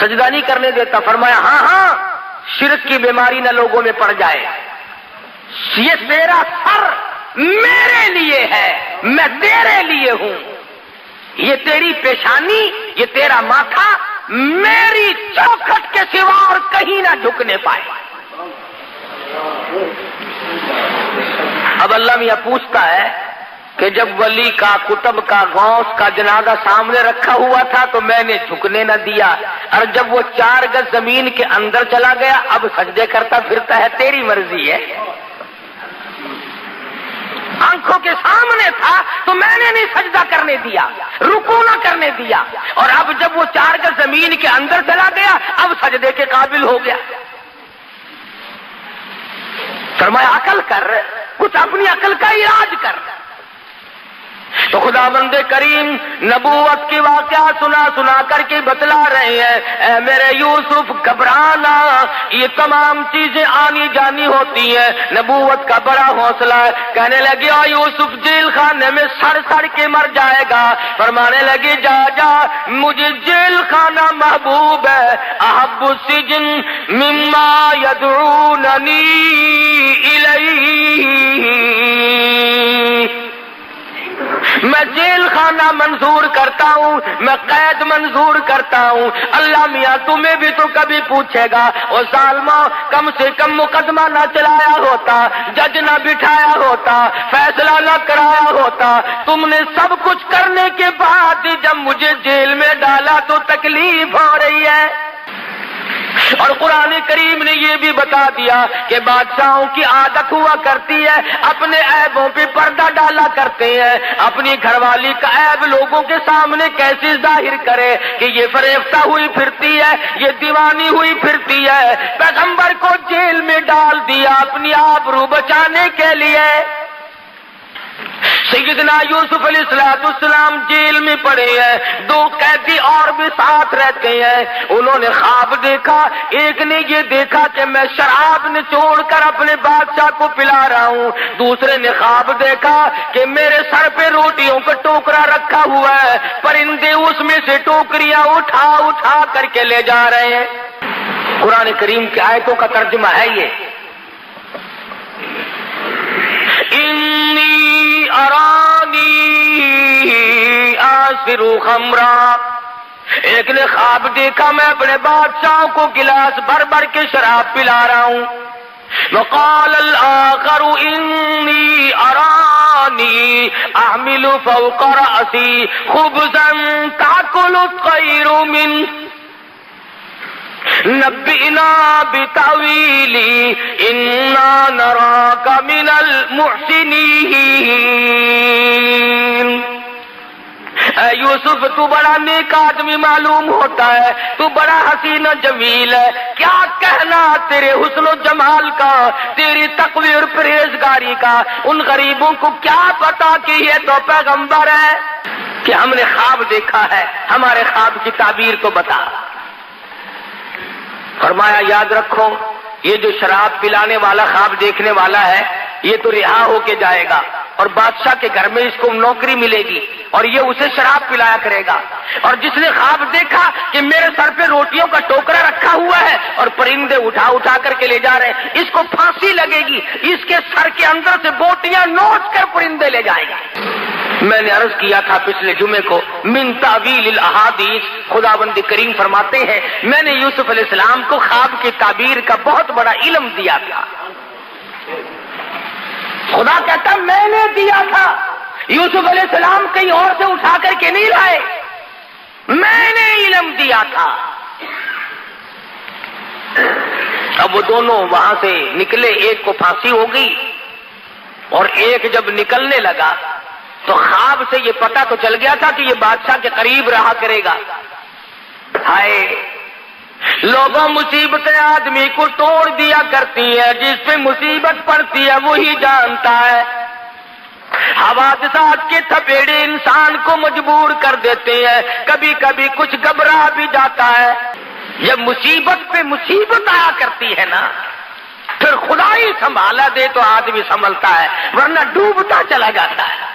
سجدہ نہیں کرنے دیتا. فرمایا ہاں ہاں شرک کی بیماری نہ لوگوں میں پڑ جائے. یہ تیرا سر میرے لیے ہے, میں تیرے لیے ہوں. یہ تیری پیشانی, یہ تیرا ماتھا میری چوکھٹ کے سوا اور کہیں نہ جھکنے پائے. اب اللہ میاں پوچھتا ہے کہ جب ولی کا, کتب کا, غوث کا جنازہ سامنے رکھا ہوا تھا تو میں نے جھکنے نہ دیا, اور جب وہ 4 گز زمین کے اندر چلا گیا اب سجدے کرتا پھرتا ہے, تیری مرضی ہے. آنکھوں کے سامنے تھا تو میں نے نہیں سجدہ کرنے دیا, رکوع نہ کرنے دیا, اور اب جب وہ 4 گز زمین کے اندر چلا گیا اب سجدے کے قابل ہو گیا. فرمایا عقل کر, کچھ اپنی عقل کا علاج کر. تو خدا بند کریم نبوت کی واقعہ سنا کر کے بتلا رہے ہیں, اے میرے یوسف گھبرانا, یہ تمام چیزیں آنی جانی ہوتی ہیں, نبوت کا بڑا حوصلہ ہے. کہنے لگی یوسف جیل خانے میں سڑ کے مر جائے گا. فرمانے لگی جا مجھے جیل خانہ محبوب ہے, احب السجن مما یدعوننی الیہ, میں جیل خانہ منظور کرتا ہوں, میں قید منظور کرتا ہوں. اللہ میاں تمہیں بھی تو کبھی پوچھے گا, او ظالموں کم سے کم مقدمہ نہ چلایا ہوتا, جج نہ بٹھایا ہوتا, فیصلہ نہ کرایا ہوتا. تم نے سب کچھ کرنے کے بعد جب مجھے جیل میں ڈالا تو تکلیف ہو رہی ہے. اور قرآن کریم نے یہ بھی بتا دیا کہ بادشاہوں کی عادت ہوا کرتی ہے اپنے عیبوں پہ پردہ ڈالا کرتے ہیں. اپنی گھر والی کا عیب لوگوں کے سامنے کیسے ظاہر کرے کہ یہ فریفتہ ہوئی پھرتی ہے, یہ دیوانی ہوئی پھرتی ہے. پیغمبر کو جیل میں ڈال دیا اپنی آبرو بچانے کے لیے. سیدنا یوسف علیہ السلام جیل میں پڑے ہیں, 2 قیدی اور بھی ساتھ رہتے ہیں. انہوں نے خواب دیکھا, ایک نے یہ دیکھا کہ میں شراب نچوڑ کر اپنے بادشاہ کو پلا رہا ہوں, دوسرے نے خواب دیکھا کہ میرے سر پہ روٹیوں کا ٹوکرا رکھا ہوا ہے, پرندے اس میں سے ٹوکریاں اٹھا کر کے لے جا رہے ہیں. قرآن کریم کی آیتوں کا ترجمہ ہے یہ, انی ارانی آسر خمرا. ایک نے خواب دیکھا میں اپنے بادشاہوں کو گلاس بھر کے شراب پلا رہا ہوں. وقال الآخر انی ارانی احمل فوق رأسی خبزا تأکل الطیر منه نبئنا بتاویلی انا نراک من المحسنین. اے یوسف تو بڑا نیک آدمی معلوم ہوتا ہے, تو بڑا حسین و جمیل ہے, کیا کہنا تیرے حسن و جمال کا, تیری تقوی اور پرہیزگاری کا. ان غریبوں کو کیا پتا کہ یہ تو پیغمبر ہے, کہ ہم نے خواب دیکھا ہے, ہمارے خواب کی تعبیر تو بتا. فرمایا یاد رکھو یہ جو شراب پلانے والا خواب دیکھنے والا ہے یہ تو رہا ہو کے جائے گا, اور بادشاہ کے گھر میں اس کو نوکری ملے گی, اور یہ اسے شراب پلایا کرے گا. اور جس نے خواب دیکھا کہ میرے سر پہ روٹیوں کا ٹوکرا رکھا ہوا ہے اور پرندے اٹھا کر کے لے جا رہے ہیں, اس کو پھانسی لگے گی, اس کے سر کے اندر سے بوٹیاں نوچ کر پرندے لے جائے گا. میں نے عرض کیا تھا پچھلے جمعے کو, من تعویل الاحادیث, خداوند کریم فرماتے ہیں میں نے یوسف علیہ السلام کو خواب کی تعبیر کا بہت بڑا علم دیا تھا. خدا کہتا میں نے دیا تھا, یوسف علیہ السلام کہیں اور سے اٹھا کر کے نہیں لائے, میں نے علم دیا تھا. اب وہ دونوں وہاں سے نکلے, ایک کو پھانسی ہو گئی اور ایک جب نکلنے لگا تو خواب سے یہ پتہ تو چل گیا تھا کہ یہ بادشاہ کے قریب رہا کرے گا. ہائے لوگوں مصیبتیں آدمی کو توڑ دیا کرتی ہیں, جس پہ مصیبت پڑتی ہے وہی جانتا ہے. حوادثات کے تھپیڑے انسان کو مجبور کر دیتے ہیں, کبھی کبھی کچھ گھبرا بھی جاتا ہے. جب مصیبت پہ مصیبت آیا کرتی ہے نا پھر خدا ہی سنبھالا دے تو آدمی سنبھلتا ہے, ورنہ ڈوبتا چلا جاتا ہے.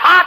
7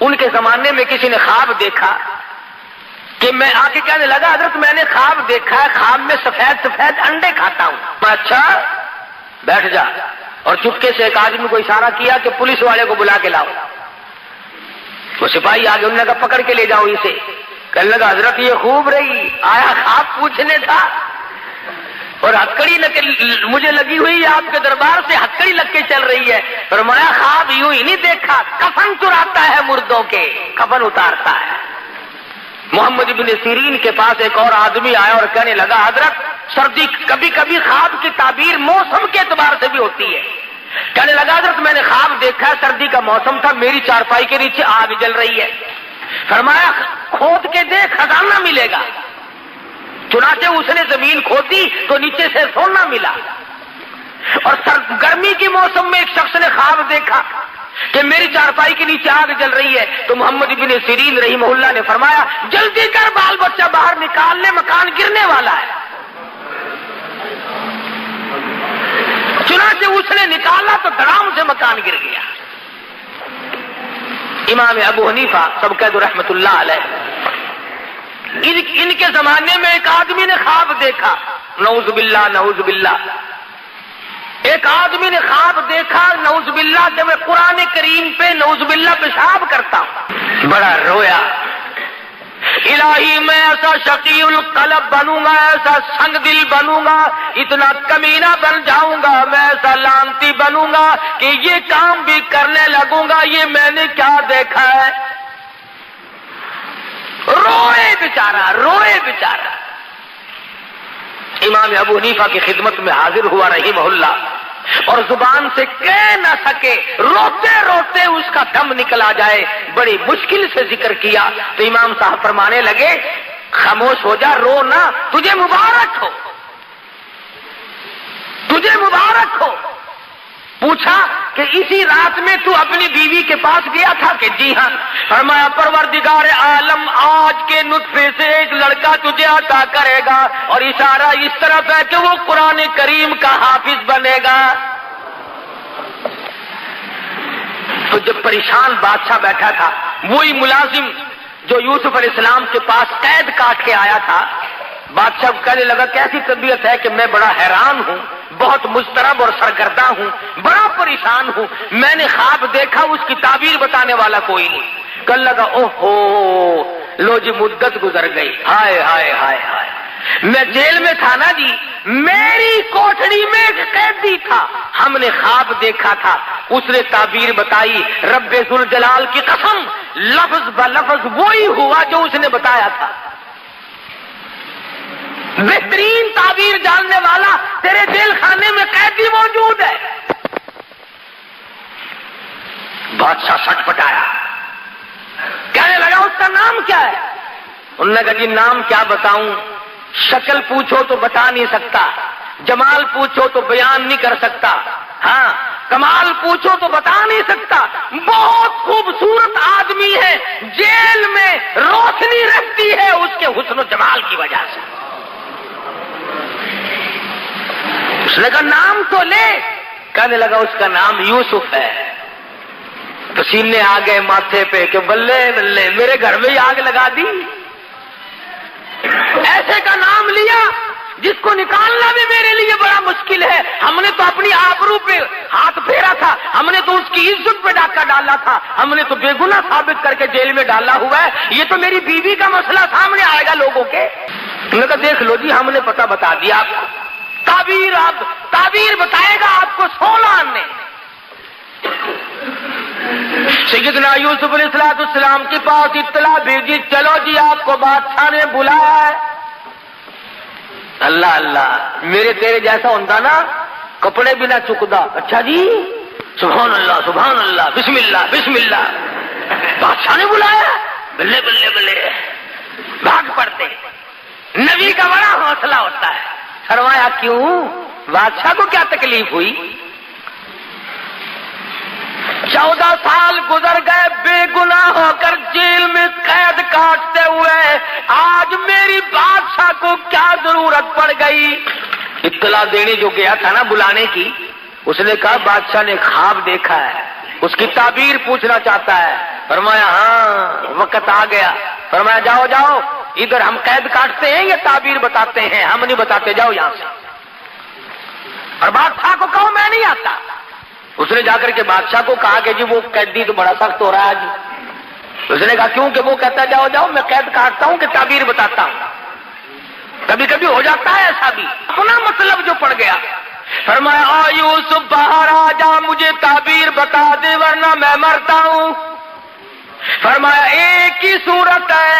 ان کے زمانے میں کسی نے خواب دیکھا کہ میں آ کے کہنے لگا حضرت میں نے خواب دیکھا ہے، خواب میں سفید سفید انڈے کھاتا ہوں۔ اچھا بیٹھ جا، اور چپکے سے ایک آدمی کو اشارہ کیا کہ پولیس والے کو بلا کے لاؤ۔ وہ سپاہی آگے انہوں نے کہا پکڑ کے لے جاؤ اسے۔ کہنے لگا حضرت یہ خوب رہی، آیا خواب پوچھنے تھا اور ہتکڑی مجھے لگی ہوئی ہے، آپ کے دربار سے ہتکڑی لگ کے چل رہی ہے۔ فرمایا خواب یوں ہی نہیں دیکھا، کفن چراتا ہے مردوں کے، کفن اتارتا ہے۔ محمد ابن سیرین کے پاس ایک اور آدمی آیا اور کہنے لگا حضرت سردی کبھی کبھی خواب کی تعبیر موسم کے اعتبار سے بھی ہوتی ہے۔ کہنے لگا حضرت میں نے خواب دیکھا، سردی کا موسم تھا، میری چارپائی کے نیچے آگ جل رہی ہے۔ فرمایا کھود کے دیکھ خزانہ ملے گا۔ چنانچہ اس نے زمین کھودی تو نیچے سے سونا ملا۔ اور گرمی کے موسم میں ایک شخص نے خواب دیکھا کہ میری چارپائی کے نیچے آگ جل رہی ہے، تو محمد ابن سیرین رحمہ اللہ نے فرمایا جلدی کر بال بچہ باہر نکال لے، مکان گرنے والا ہے۔ چنانچہ اس نے نکالا تو دڑام سے مکان گر گیا۔ امام ابو حنیفہ سبقت رحمت اللہ علیہ، ان کے زمانے میں ایک آدمی نے خواب دیکھا، نعوذ باللہ نعوذ باللہ، ایک آدمی نے خواب دیکھا نعوذ باللہ کہ میں قرآن کریم پہ نعوذ باللہ پیشاب کرتا ہوں۔ بڑا رویا، الہی میں ایسا شقی القلب بنوں گا، ایسا سنگ دل بنوں گا، اتنا کمینہ بن جاؤں گا، میں ایسا لعنتی بنوں گا کہ یہ کام بھی کرنے لگوں گا۔ یہ میں نے کیا دیکھا ہے؟ روئے بیچارہ، روئے بیچارہ۔ امام ابو حنیفہ کی خدمت میں حاضر ہوا رحمہ اللہ، اور زبان سے کہہ نہ سکے، روتے روتے اس کا دم نکل آ جائے، بڑی مشکل سے ذکر کیا تو امام صاحب فرمانے لگے خاموش ہو جا، رو نہ، تجھے مبارک ہو، تجھے مبارک ہو۔ پوچھا کہ اسی رات میں تو اپنی بیوی کے پاس گیا تھا کہ جی ہاں۔ فرمایا پروردگار عالم آج کے نطفے سے ایک لڑکا تجھے عطا کرے گا، اور اشارہ اس طرف ہے کہ وہ قرآن کریم کا حافظ بنے گا۔ تو جب پریشان بادشاہ بیٹھا تھا، وہی ملازم جو یوسف علیہ السلام کے پاس قید کاٹ کے آیا تھا، بادشاہ کہنے لگا کیسی طبیعت ہے کہ میں بڑا حیران ہوں، بہت مضطرب اور سرگرداں ہوں، بڑا پریشان ہوں، میں نے خواب دیکھا، اس کی تعبیر بتانے والا کوئی نہیں۔ کہنے لگا اوہو لو جی مدت گزر گئی، ہائے ہائے ہائے ہائے، میں جیل میں تھا نا جی، میری کوٹڑی میں ایک قیدی تھا، ہم نے خواب دیکھا تھا، اس نے تعبیر بتائی، رب ذوالجلال کی قسم لفظ بلفظ وہی ہوا جو اس نے بتایا تھا۔ بہترین تعبیر جاننے والا تیرے جیل خانے میں قیدی موجود ہے۔ بادشاہ سٹ پٹایا، کہنے لگا اس کا نام کیا ہے؟ انہوں نے کہا جی نام کیا بتاؤں، شکل پوچھو تو بتا نہیں سکتا، جمال پوچھو تو بیان نہیں کر سکتا، ہاں کمال پوچھو تو بتا نہیں سکتا، بہت خوبصورت آدمی ہے، جیل میں روشنی رہتی ہے اس کے حسن و جمال کی وجہ سے۔ اس نے کہا نام تو لے، کہنے لگا اس کا نام یوسف ہے۔ پسینے آ گئے ماتھے پہ کہ بلے بلے میرے گھر میں ہی آگ لگا دی، ایسے کا نام لیا جس کو نکالنا بھی میرے لیے بڑا مشکل ہے۔ ہم نے تو اپنی آبرو پہ ہاتھ پھیرا تھا، ہم نے تو اس کی عزت پہ ڈاکہ ڈالا تھا، ہم نے تو بے گناہ ثابت کر کے جیل میں ڈالا ہوا ہے، یہ تو میری بیوی کا مسئلہ سامنے آئے گا لوگوں کے۔ انہوں نے کہا دیکھ لو جی ہم نے پتہ بتا دیا آپ کو، تعبیر بتائے گا آپ کو 16 آنے۔ سیدنا یوسف علیہ السلام کے پاس اطلاع بھیجی، چلو جی آپ کو بادشاہ نے بلایا ہے۔ اللہ اللہ، میرے تیرے جیسا ہوتا نا کپڑے بھی نہ چکتا، اچھا جی سبحان اللہ سبحان اللہ بسم اللہ بسم اللہ، بادشاہ نے بلایا، بلے بلے بلے بھاگ پڑتے۔ نبی کا بڑا حوصلہ ہوتا ہے۔ فرمایا کیوں، بادشاہ کو کیا تکلیف ہوئی؟ 14 سال گزر گئے بے گناہ ہو کر جیل میں قید کاٹتے ہوئے، آج میری بادشاہ کو کیا ضرورت پڑ گئی؟ اطلاع دینے جو گیا تھا نا بلانے کی، اس نے کہا بادشاہ نے خواب دیکھا ہے، اس کی تعبیر پوچھنا چاہتا ہے۔ فرمایا ہاں وقت آ گیا. فرمایا جاؤ جاؤ, ادھر ہم قید کاٹتے ہیں یا تعبیر بتاتے ہیں؟ ہم نہیں بتاتے, جاؤ یہاں سے. اور بادشاہ کو کہو میں نہیں آتا. اس نے جا کر کے بادشاہ کو کہا کہ جی وہ قیدی تو بڑا سخت ہو رہا ہے جی. اس نے کہا کیوں؟ کہ وہ کہتا ہے جاؤ جاؤ میں قید کاٹتا ہوں کہ تعبیر بتاتا ہوں. کبھی کبھی ہو جاتا ہے ایسا بھی, اپنا مطلب جو پڑ گیا. فرمایا آ یوسف باہر آ جا, مجھے تعبیر بتا دے ورنہ میں مرتا ہوں. فرمایا ایک ہی صورت ہے,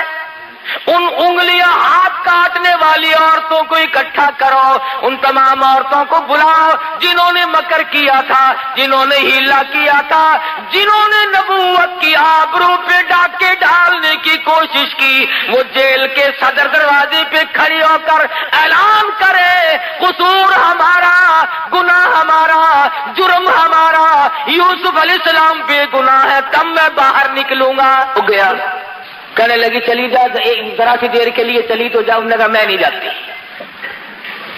ان انگلیاں ہاتھ کاٹنے والی عورتوں کو اکٹھا کرو, ان تمام عورتوں کو بلاؤ جنہوں نے مکر کیا تھا, جنہوں نے ہیلا کیا تھا, جنہوں نے نبوت کی آبرو پہ ڈاکے ڈالنے کی کوشش کی. وہ جیل کے صدر دروازے پہ کھڑی ہو کر اعلان کرے قصور ہمارا, گناہ ہمارا, جرم ہمارا, یوسف علیہ السلام بے گناہ ہے, تب میں باہر نکلوں گا. ہو گیا. کہنے لگی چلی جا, ذرا سی دیر کے لیے چلی تو جاؤ. نے کہا میں نہیں جاتی.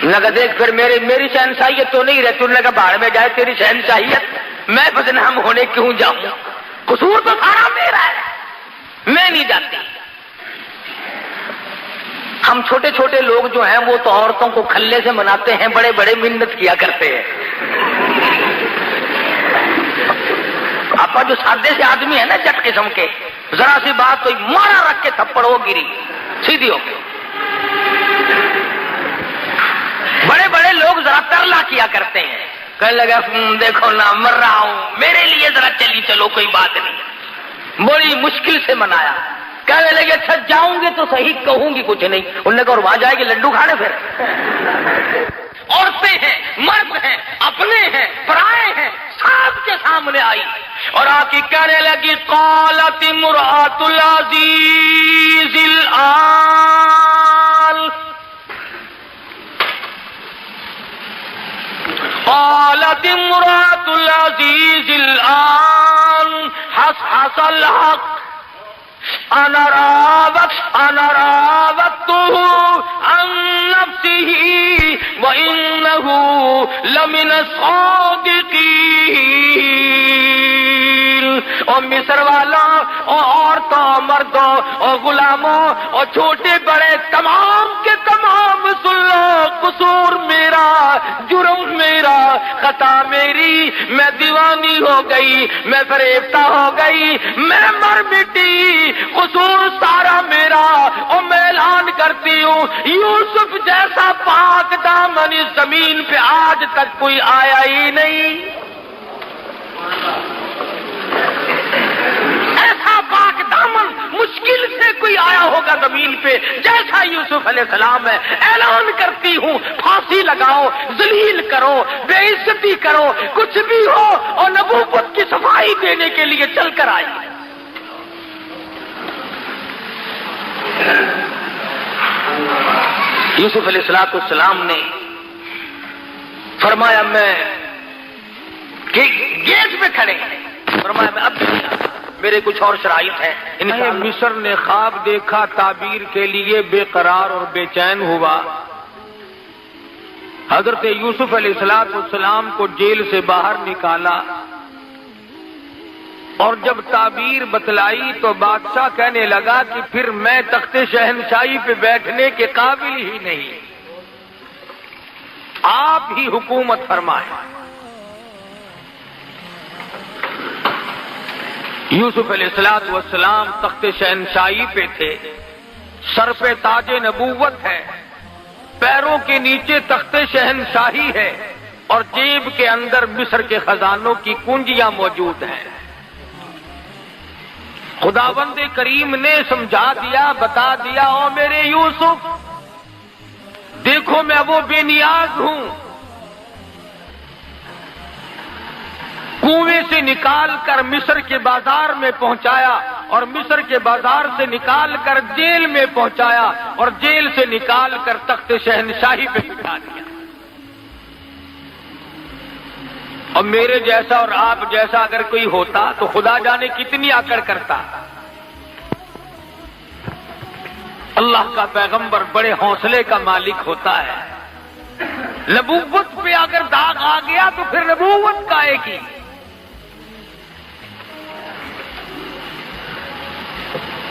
نے کہا دیکھ پھر میری شہنشاہیت تو نہیں رہتی. نے کہا باہر میں جائے تیری شہنشاہیت, میں بدنام ہونے کیوں جاؤں؟ قصور تو سارا میرا ہے, میں نہیں جاتی. ہم چھوٹے چھوٹے لوگ جو ہیں وہ تو عورتوں کو کھلے سے مناتے ہیں, بڑے بڑے منت کیا کرتے ہیں. آپ جو سادے سے آدمی ہے نا جٹ قسم کے, ذرا سی بات تو مارا رکھ کے تھپڑ ہو گری سیدھی ہو گئی. بڑے بڑے لوگ ذرا ترلا کیا کرتے ہیں, کہنے لگا دیکھو نا مر رہا ہوں, میرے لیے ذرا چلی چلو کوئی بات نہیں. بڑی مشکل سے منایا. کہنے لگے اچھا جاؤں گے تو صحیح, کہوں گی کچھ نہیں. انہوں نے کہا اور وہاں جائے گی لڈو کھانے پھر؟ عورتیں ہیں, مرد ہیں, اپنے ہیں, پرائے ہیں, سب کے سامنے آئی اور آ کے کہنے لگی قالت امرأۃ العزیز الآن, قالت امرأۃ العزیز الآن حصحص الحق انا راودته عن نفسه وانه لمن الصادقین. اور مصر والا اور عورتوں, مردوں اور غلاموں اور چھوٹے بڑے تمام کے تمام سن لو, قصور میرا, جرم میرا, خطا میری, میں دیوانی ہو گئی, میں فریفتہ ہو گئی, میں مر مٹی, قصور سارا میرا. اور میں اعلان کرتی ہوں یوسف جیسا پاک دامن اس زمین پہ آج تک کوئی آیا ہی نہیں. ایسا پاک دامن مشکل سے کوئی آیا ہوگا زمین پہ جیسا یوسف علیہ السلام ہے. اعلان کرتی ہوں پھانسی لگاؤ, ذلیل کرو, بے عزتی کرو, کچھ بھی ہو, اور نبوت کی صفائی دینے کے لیے چل کر آئی. یوسف علیہ السلام نے فرمایا میں گیٹ پہ کھڑے, فرمایا میں اب میرے کچھ اور شرائط ہیں. مصر نے خواب دیکھا, تعبیر کے لیے بے قرار اور بے چین ہوا. حضرت یوسف علیہ السلام کو جیل سے باہر نکالا اور جب تعبیر بتلائی تو بادشاہ کہنے لگا کہ پھر میں تخت شہنشاہی پہ بیٹھنے کے قابل ہی نہیں, آپ ہی حکومت فرمائیں. یوسف علیہ السلام تخت شہنشاہی پہ تھے, سر پہ تاج نبوت ہے, پیروں کے نیچے تخت شہنشاہی ہے, اور جیب کے اندر مصر کے خزانوں کی کنجیاں موجود ہیں. خداوند کریم نے سمجھا دیا, بتا دیا, او میرے یوسف دیکھو میں وہ بے نیاز ہوں. کنویں سے نکال کر مصر کے بازار میں پہنچایا, اور مصر کے بازار سے نکال کر جیل میں پہنچایا, اور جیل سے نکال کر تخت شہنشاہی پہ بٹھا دیا. اور میرے جیسا اور آپ جیسا اگر کوئی ہوتا تو خدا جانے کتنی آکڑ کرتا. اللہ کا پیغمبر بڑے حوصلے کا مالک ہوتا ہے. نبوت پہ اگر داغ آ گیا تو پھر نبوت کا ایک ہی.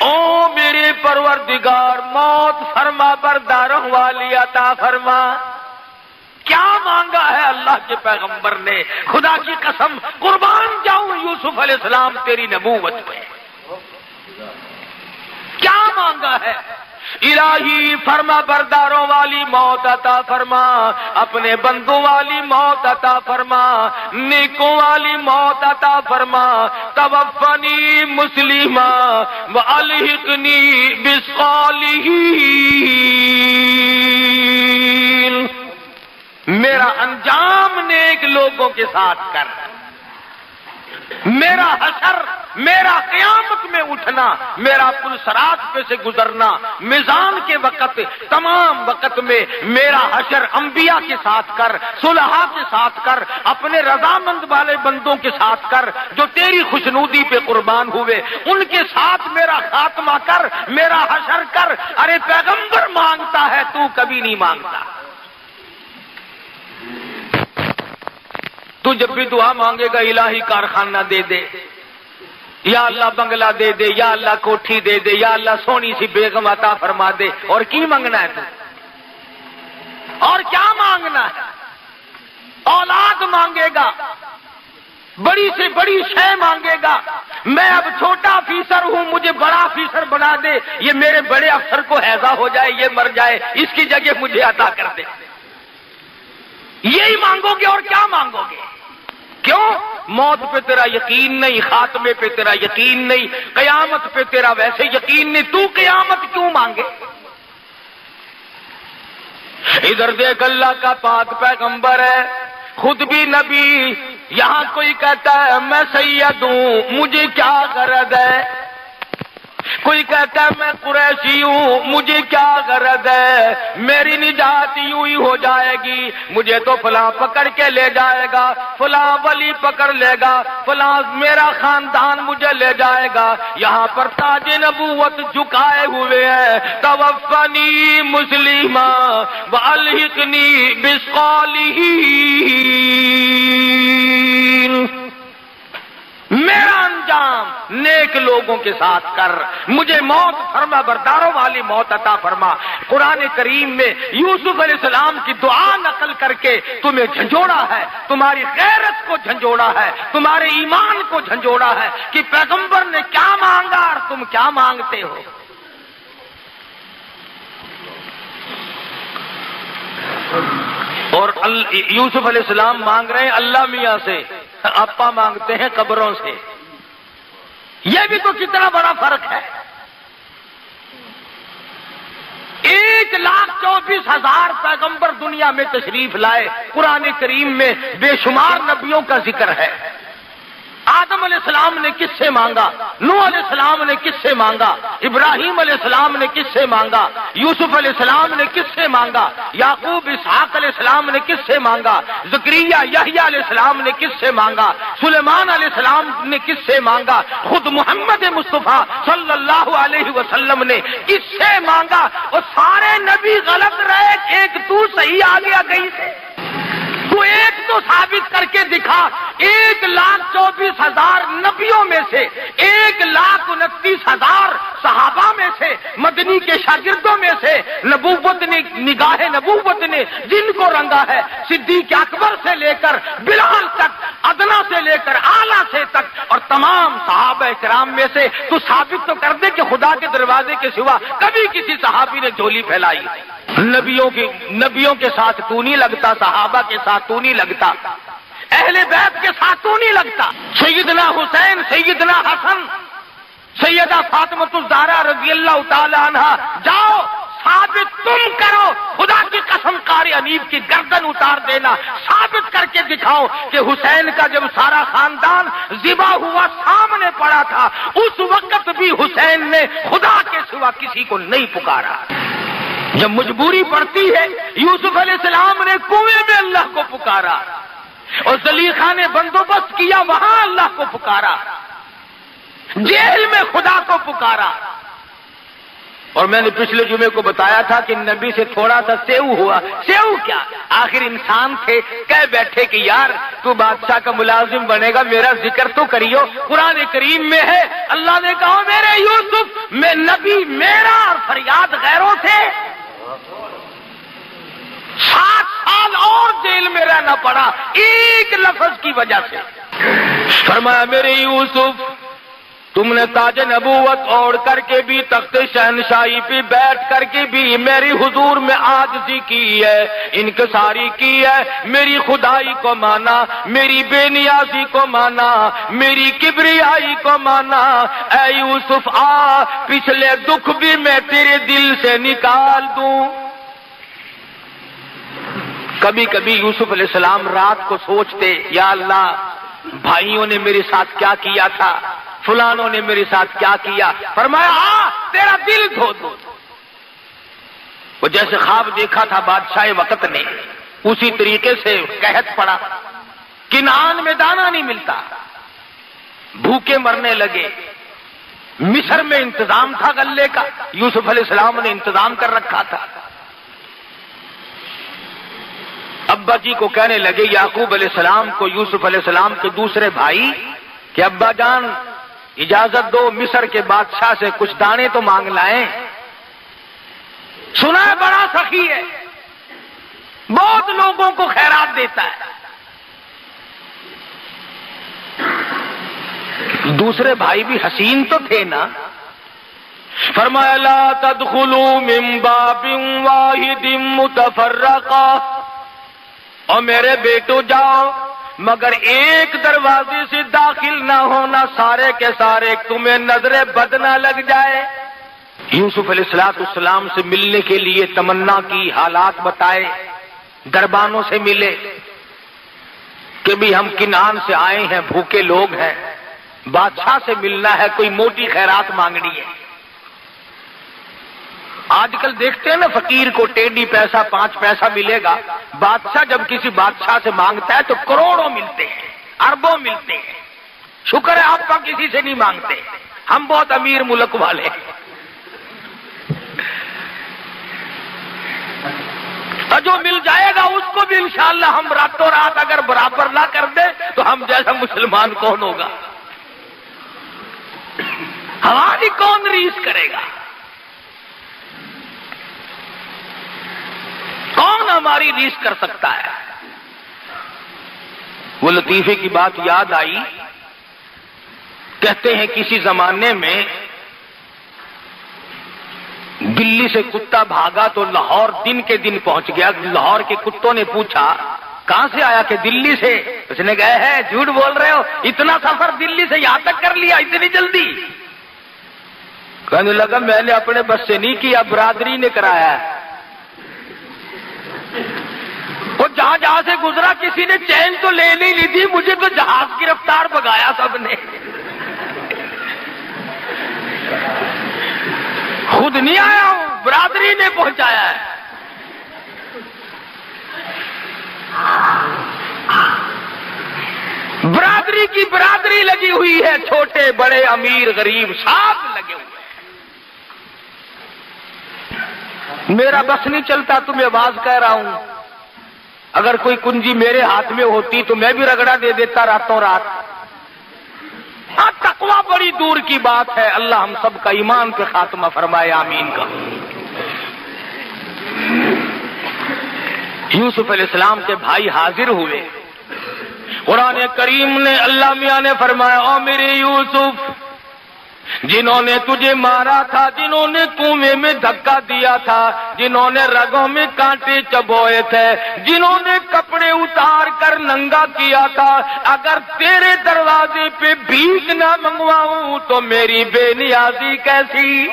او میرے پروردگار موت فرما برداروں والی عطا فرما. کیا مانگا ہے اللہ کے پیغمبر نے؟ خدا کی قسم قربان جاؤں یوسف علیہ السلام تیری نبوت پہ. کیا مانگا ہے؟ الہی فرما برداروں والی موت عطا فرما، اپنے بندوں والی موت عطا فرما، نیکوں والی موت عطا فرما. توفنی مسلما والحقنی بالصالحین. میرا انجام نیک لوگوں کے ساتھ کر. میرا حشر، میرا قیامت میں اٹھنا، میرا پل صراط پہ سے گزرنا، میزان کے وقت، تمام وقت میں میرا حشر انبیاء کے ساتھ کر، صلحاء کے ساتھ کر، اپنے رضامند والے بندوں کے ساتھ کر جو تیری خوشنودی پہ قربان ہوئے، ان کے ساتھ میرا خاتمہ کر، میرا حشر کر. ارے پیغمبر مانگتا ہے، تو کبھی نہیں مانگتا. تو جب بھی دعا مانگے گا الہی کارخانہ دے دے، یا اللہ بنگلہ دے دے، یا اللہ کوٹھی دے دے، یا اللہ سونی سی بیگم عطا فرما دے. اور کی مانگنا ہے تو؟ اور کیا مانگنا ہے؟ اولاد مانگے گا، بڑی سے بڑی شے مانگے گا. میں اب چھوٹا افیسر ہوں، مجھے بڑا افیسر بنا دے. یہ میرے بڑے افسر کو ہیضہ ہو جائے، یہ مر جائے، اس کی جگہ مجھے عطا کر دے. یہی مانگو گے اور کیا مانگو گے؟ کیوں؟ موت پہ تیرا یقین نہیں، خاتمے پہ تیرا یقین نہیں، قیامت پہ تیرا ویسے یقین نہیں. تو قیامت کیوں مانگے؟ ادھر دیکھ، اللہ کا پاک پیغمبر ہے، خود بھی نبی. یہاں کوئی کہتا ہے میں سید ہوں، مجھے کیا غرض ہے؟ کوئی کہتا ہے میں قریشی ہوں، مجھے کیا غرض ہے؟ میری نجات یوں ہی ہو جائے گی، مجھے تو فلاں پکڑ کے لے جائے گا، فلاں ولی پکڑ لے گا، فلاں میرا خاندان مجھے لے جائے گا. یہاں پر تاج نبوت جھکائے ہوئے ہیں. توفنی مسلما والحقنی بالصالحین. میرا انجام نیک لوگوں کے ساتھ کر، مجھے موت فرما برداروں والی موت عطا فرما. قرآن کریم میں یوسف علیہ السلام کی دعا نقل کر کے تمہیں جھنجھوڑا ہے، تمہاری غیرت کو جھنجھوڑا ہے، تمہارے ایمان کو جھنجھوڑا ہے کہ پیغمبر نے کیا مانگا اور تم کیا مانگتے ہو. اور یوسف علیہ السلام مانگ رہے ہیں اللہ میاں سے، آپا مانگتے ہیں قبروں سے. یہ بھی تو کتنا بڑا فرق ہے. 1,24,000 پیغمبر دنیا میں تشریف لائے. قرآن کریم میں بے شمار نبیوں کا ذکر ہے. آدم علیہ السلام نے کس سے مانگا؟ نوح علیہ السلام نے کس سے مانگا؟ ابراہیم علیہ السلام نے کس سے مانگا؟ یوسف علیہ السلام نے کس سے مانگا؟ یعقوب اسحاق علیہ السلام نے کس سے مانگا؟ زکریا یحییٰ علیہ السلام نے کس سے مانگا؟ سلیمان علیہ السلام نے کس سے مانگا؟ خود محمد مصطفیٰ صلی اللہ علیہ وسلم نے کس سے مانگا؟ اور سارے نبی غلط رہے، ایک تو صحیح آ گیا گئی سے. تو ایک تو ثابت کر کے دکھا. 1,24,000 نبیوں میں سے 1,29,000 صحابہ میں سے، مدنی کے شاگردوں میں سے نبوت نے، نگاہ نبوت نے جن کو رنگا ہے، صدیق اکبر سے لے کر بلال تک، ادنا سے لے کر اعلیٰ سے تک، اور تمام صحابہ کرام میں سے تو ثابت تو کر دے کہ خدا کے دروازے کے سوا کبھی کسی صحابی نے جھولی پھیلائی. نبیوں کے ساتھ تو نہیں لگتا، صحابہ کے ساتھ تو نہیں لگتا، اہل بیت کے ساتھ تو نہیں لگتا. سیدنا حسین، سیدنا حسن، سیدہ فاطمہ الزہرا رضی اللہ تعالی عنہ، جاؤ ثابت تم کرو. خدا کی قسم قاری انیب کی گردن اتار دینا، ثابت کر کے دکھاؤ کہ حسین کا جب سارا خاندان ذبح ہوا سامنے پڑا تھا، اس وقت بھی حسین نے خدا کے سوا کسی کو نہیں پکارا. جب مجبوری پڑتی ہے، یوسف علیہ السلام نے کنویں میں اللہ کو پکارا، اور زلیخا نے بندوبست کیا وہاں اللہ کو پکارا، جیل میں خدا کو پکارا. اور میں نے پچھلے جمعے کو بتایا تھا کہ نبی سے تھوڑا سا سیو ہوا. سیو کیا، آخر انسان تھے. کہہ بیٹھے کہ یار تو بادشاہ کا ملازم بنے گا، میرا ذکر تو کریو. قرآن کریم میں ہے، اللہ نے کہا میرے یوسف میں نبی میرا اور فریاد غیروں سے. 7 سال اور جیل میں رہنا پڑا ایک لفظ کی وجہ سے. فرمایا میرے یوسف تم نے تاج نبوت اوڑھ کر کے بھی، تخت شہنشاہی پہ بیٹھ کر کے بھی میری حضور میں عاجزی کی ہے، انکساری کی ہے. میری خدائی کو مانا، میری بے نیازی کو مانا، میری کبریائی کو مانا. اے یوسف آ، پچھلے دکھ بھی میں تیرے دل سے نکال دوں. کبھی کبھی یوسف علیہ السلام رات کو سوچتے، یا اللہ بھائیوں نے میرے ساتھ کیا کیا تھا، فلانوں نے میرے ساتھ کیا کیا. فرمایا ہاں تیرا دل دھو دو. وہ جیسے خواب دیکھا تھا بادشاہ وقت نے، اسی طریقے سے قحط پڑا. کنعان میں دانا نہیں ملتا، بھوکے مرنے لگے. مصر میں انتظام تھا غلے کا، یوسف علیہ السلام نے انتظام کر رکھا تھا. ابا جی کو کہنے لگے یعقوب علیہ السلام کو، یوسف علیہ السلام کے دوسرے بھائی، کہ ابا جان اجازت دو مصر کے بادشاہ سے کچھ دانے تو مانگ لائیں. سنا ہے بڑا سخی ہے، بہت لوگوں کو خیرات دیتا ہے. دوسرے بھائی بھی حسین تو تھے نا. فرمایا لا تدخلوا من باب واحد متفرقا، اور میرے بیٹو جاؤ مگر ایک دروازے سے داخل نہ ہونا، سارے کے سارے تمہیں نظر بد نہ لگ جائے. یوسف علیہ السلام سے ملنے کے لیے تمنا کی، حالات بتائے، دربانوں سے ملے کہ بھی ہم کنعان سے آئے ہیں، بھوکے لوگ ہیں، بادشاہ سے ملنا ہے، کوئی موٹی خیرات مانگنی ہے. آج کل دیکھتے ہیں نا فقیر کو ٹیڈی پیسہ 5 پیسہ ملے گا، بادشاہ جب کسی بادشاہ سے مانگتا ہے تو کروڑوں ملتے ہیں، اربوں ملتے ہیں. شکر ہے آپ کا کسی سے نہیں مانگتے، ہم بہت امیر ملک والے. اور جو مل جائے گا اس کو بھی انشاءاللہ ہم راتوں رات اگر برابر نہ کر دیں تو ہم جیسا مسلمان کون ہوگا؟ ہماری کون ریس کرے گا؟ کون ہماری ریس کر سکتا ہے؟ وہ لطیفے کی بات یاد آئی. کہتے ہیں کسی زمانے میں دلی سے کتا بھاگا تو لاہور دن کے دن پہنچ گیا. لاہور کے کتوں نے پوچھا کہاں سے آیا؟ کہ دلی سے. اس نے کہا ہے جھوٹ بول رہے ہو، اتنا سفر دلی سے یہاں تک کر لیا اتنی جلدی؟ کہنے لگا میں نے اپنے بس سے نہیں کیا، برادری نے کرایا ہے. وہ جہاں سے گزرا کسی نے چین تو لے نہیں لی تھی، مجھے تو جہاز کی رفتار بگایا سب نے. خود نہیں آیا ہوں، برادری نے پہنچایا ہے. برادری کی برادری لگی ہوئی ہے، چھوٹے بڑے امیر غریب سب لگے ہوئے ہیں. میرا بس نہیں چلتا، تمہیں آواز کہہ رہا ہوں. اگر کوئی کنجی میرے ہاتھ میں ہوتی تو میں بھی رگڑا دے دیتا راتوں رات. ہاں تقویٰ بڑی دور کی بات ہے. اللہ ہم سب کا ایمان پہ خاتمہ فرمائے، آمین کا. یوسف علیہ السلام کے بھائی حاضر ہوئے. قرآن کریم نے اللہ میاں نے فرمایا او میرے یوسف، جنہوں نے تجھے مارا تھا، جنہوں نے کنویں میں دھکا دیا تھا، جنہوں نے رگوں میں کانٹے چبوئے تھے، جنہوں نے کپڑے اتار کر ننگا کیا تھا، اگر تیرے دروازے پہ بھیک نہ منگواؤں تو میری بے نیازی کیسی؟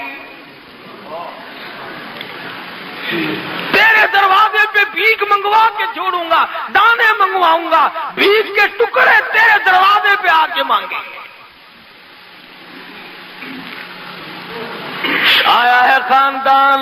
تیرے دروازے پہ بھیک منگوا کے چھوڑوں گا، دانے منگواؤں گا، بھیک کے ٹکڑے تیرے دروازے پہ آ کے مانگیں گے. آیا ہے خاندان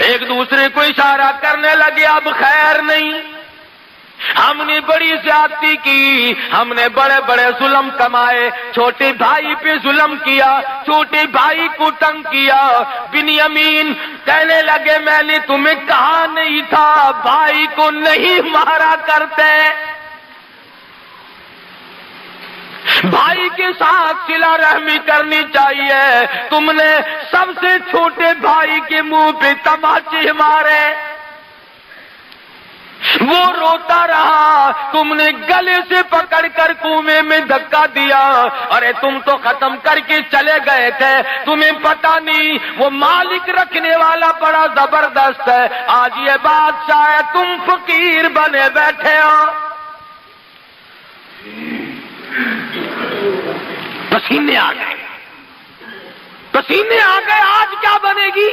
ایک دوسرے کو اشارہ کرنے لگے اب خیر نہیں، ہم نے بڑی زیادتی کی، ہم نے بڑے بڑے ظلم کمائے، چھوٹے بھائی پہ ظلم کیا، چھوٹے بھائی کو تنگ کیا۔ بنیامین کہنے لگے میں نے تمہیں کہا نہیں تھا بھائی کو نہیں مارا کرتے، بھائی کے ساتھ صلہ رحمی کرنی چاہیے، تم نے سب سے چھوٹے بھائی کے منہ پہ تماچے مارے، وہ روتا رہا، تم نے گلے سے پکڑ کر کنویں میں دھکا دیا، ارے تم تو ختم کر کے چلے گئے تھے، تمہیں پتہ نہیں وہ مالک رکھنے والا بڑا زبردست ہے، آج یہ بادشاہ ہے تم فقیر بنے بیٹھے ہو۔ پسینے آ گئے، پسینے آ گئے، آج کیا بنے گی؟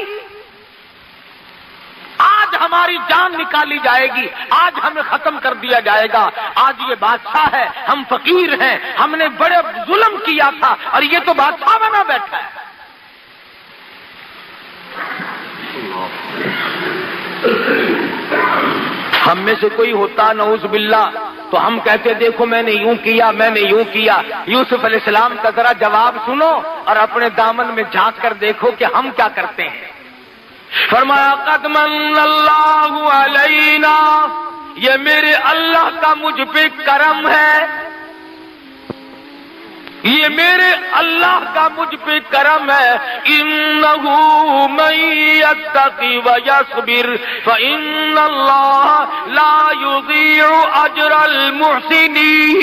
آج ہماری جان نکالی جائے گی، آج ہمیں ختم کر دیا جائے گا، آج یہ بادشاہ ہے، ہم فقیر ہیں، ہم نے بڑے ظلم کیا تھا اور یہ تو بادشاہ بنا بیٹھا ہے۔ ہم میں سے کوئی ہوتا نعوذ باللہ تو ہم کہتے دیکھو میں نے یوں کیا، میں نے یوں کیا۔ یوسف علیہ السلام کا ذرا جواب سنو اور اپنے دامن میں جھانک کر دیکھو کہ ہم کیا کرتے ہیں۔ فرمایا قد من اللہ علینا، یہ میرے اللہ کا مجھ پہ کرم ہے، یہ میرے اللہ کا مجھ پہ کرم ہے۔ انہ من یتقی ویصبر فإن اللہ لا یضیع اجر المحسنین،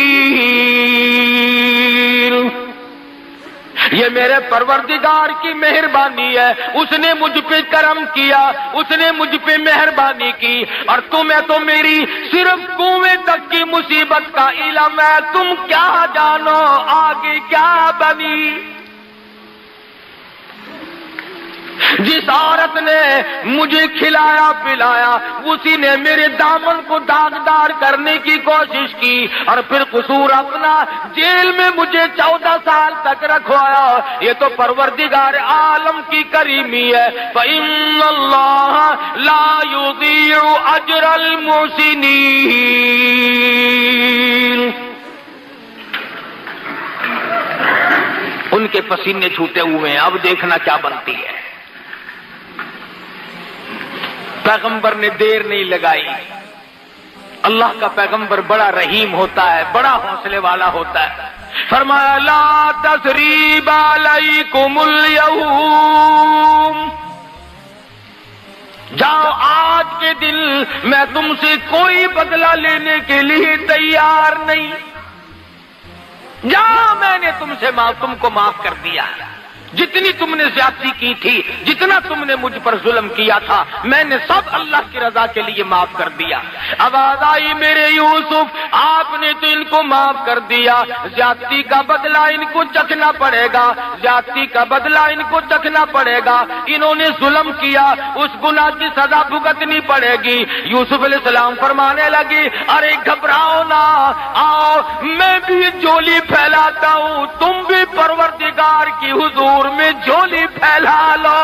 یہ میرے پروردگار کی مہربانی ہے، اس نے مجھ پہ کرم کیا، اس نے مجھ پہ مہربانی کی، اور تمہیں تو میری صرف کنویں تک کی مصیبت کا علم ہے، تم کیا جانو آگے کیا بنی۔ جس عورت نے مجھے کھلایا پلایا اسی نے میرے دامن کو داغدار کرنے کی کوشش کی اور پھر قصور اپنا جیل میں مجھے 14 سال تک رکھوایا، یہ تو پروردگار عالم کی کریمی ہے۔ فإن اللہ لا یضیع اجر المحسنین، ان کے پسینے چھوٹے ہوئے ہیں، اب دیکھنا کیا بنتی ہے۔ پیغمبر نے دیر نہیں لگائی، اللہ کا پیغمبر بڑا رحیم ہوتا ہے، بڑا حوصلے والا ہوتا ہے۔ فرمایا لا تثریب علیکم اليوم، جاؤ آج کے دن میں تم سے کوئی بدلہ لینے کے لیے تیار نہیں، جاؤ میں نے تم کو معاف کر دیا، جتنی تم نے زیادتی کی تھی، جتنا تم نے مجھ پر ظلم کیا تھا، میں نے سب اللہ کی رضا کے لیے معاف کر دیا۔ آواز آئی میرے یوسف آپ نے تو ان کو معاف کر دیا، زیادتی کا بدلہ ان کو چکھنا پڑے گا، زیادتی کا بدلہ ان کو چکھنا پڑے گا، انہوں نے ظلم کیا، اس گناہ کی سزا بھگتنی پڑے گی۔ یوسف علیہ السلام فرمانے لگے ارے گھبراؤ نہ، آؤ میں بھی جھولی پھیلاتا ہوں، تم بھی پروردگار کی حضور میں جھولی پھیلا لو،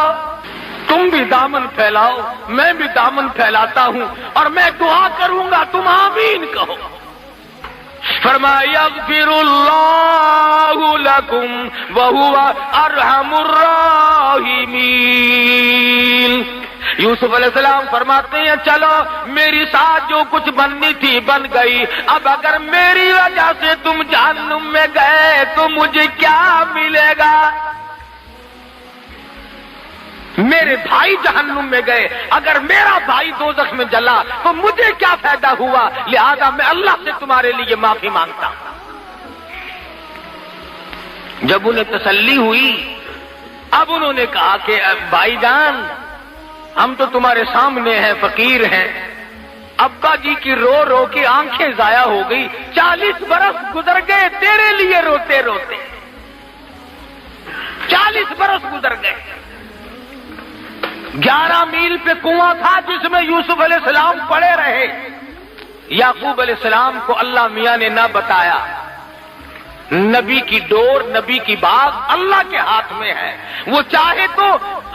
تم بھی دامن پھیلاؤ، میں بھی دامن پھیلاتا ہوں، اور میں دعا کروں گا تم آمین کہو۔ فرمایا یغفر اللہ لکم وہو ارحم الراحمین۔ یوسف علیہ السلام فرماتے ہیں چلو میری ساتھ جو کچھ بننی تھی بن گئی، اب اگر میری وجہ سے تم جہنم میں گئے تو مجھے کیا ملے گا؟ میرے بھائی جہنم میں گئے، اگر میرا بھائی دوزخ میں جلا تو مجھے کیا فائدہ ہوا؟ لہذا میں اللہ سے تمہارے لیے معافی مانگتا ہوں۔ جب انہیں تسلی ہوئی اب انہوں نے کہا کہ بھائی جان ہم تو تمہارے سامنے ہیں، فقیر ہیں، ابا جی کی رو رو کے آنکھیں ضائع ہو گئی، 40 برس گزر گئے تیرے لیے روتے روتے، 40 برس گزر گئے۔ 11 میل پہ کنواں تھا جس میں یوسف علیہ السلام پڑے رہے۔ یعقوب علیہ السلام کو اللہ میاں نے نہ بتایا، نبی کی ڈور، نبی کی بات اللہ کے ہاتھ میں ہے، وہ چاہے تو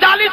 40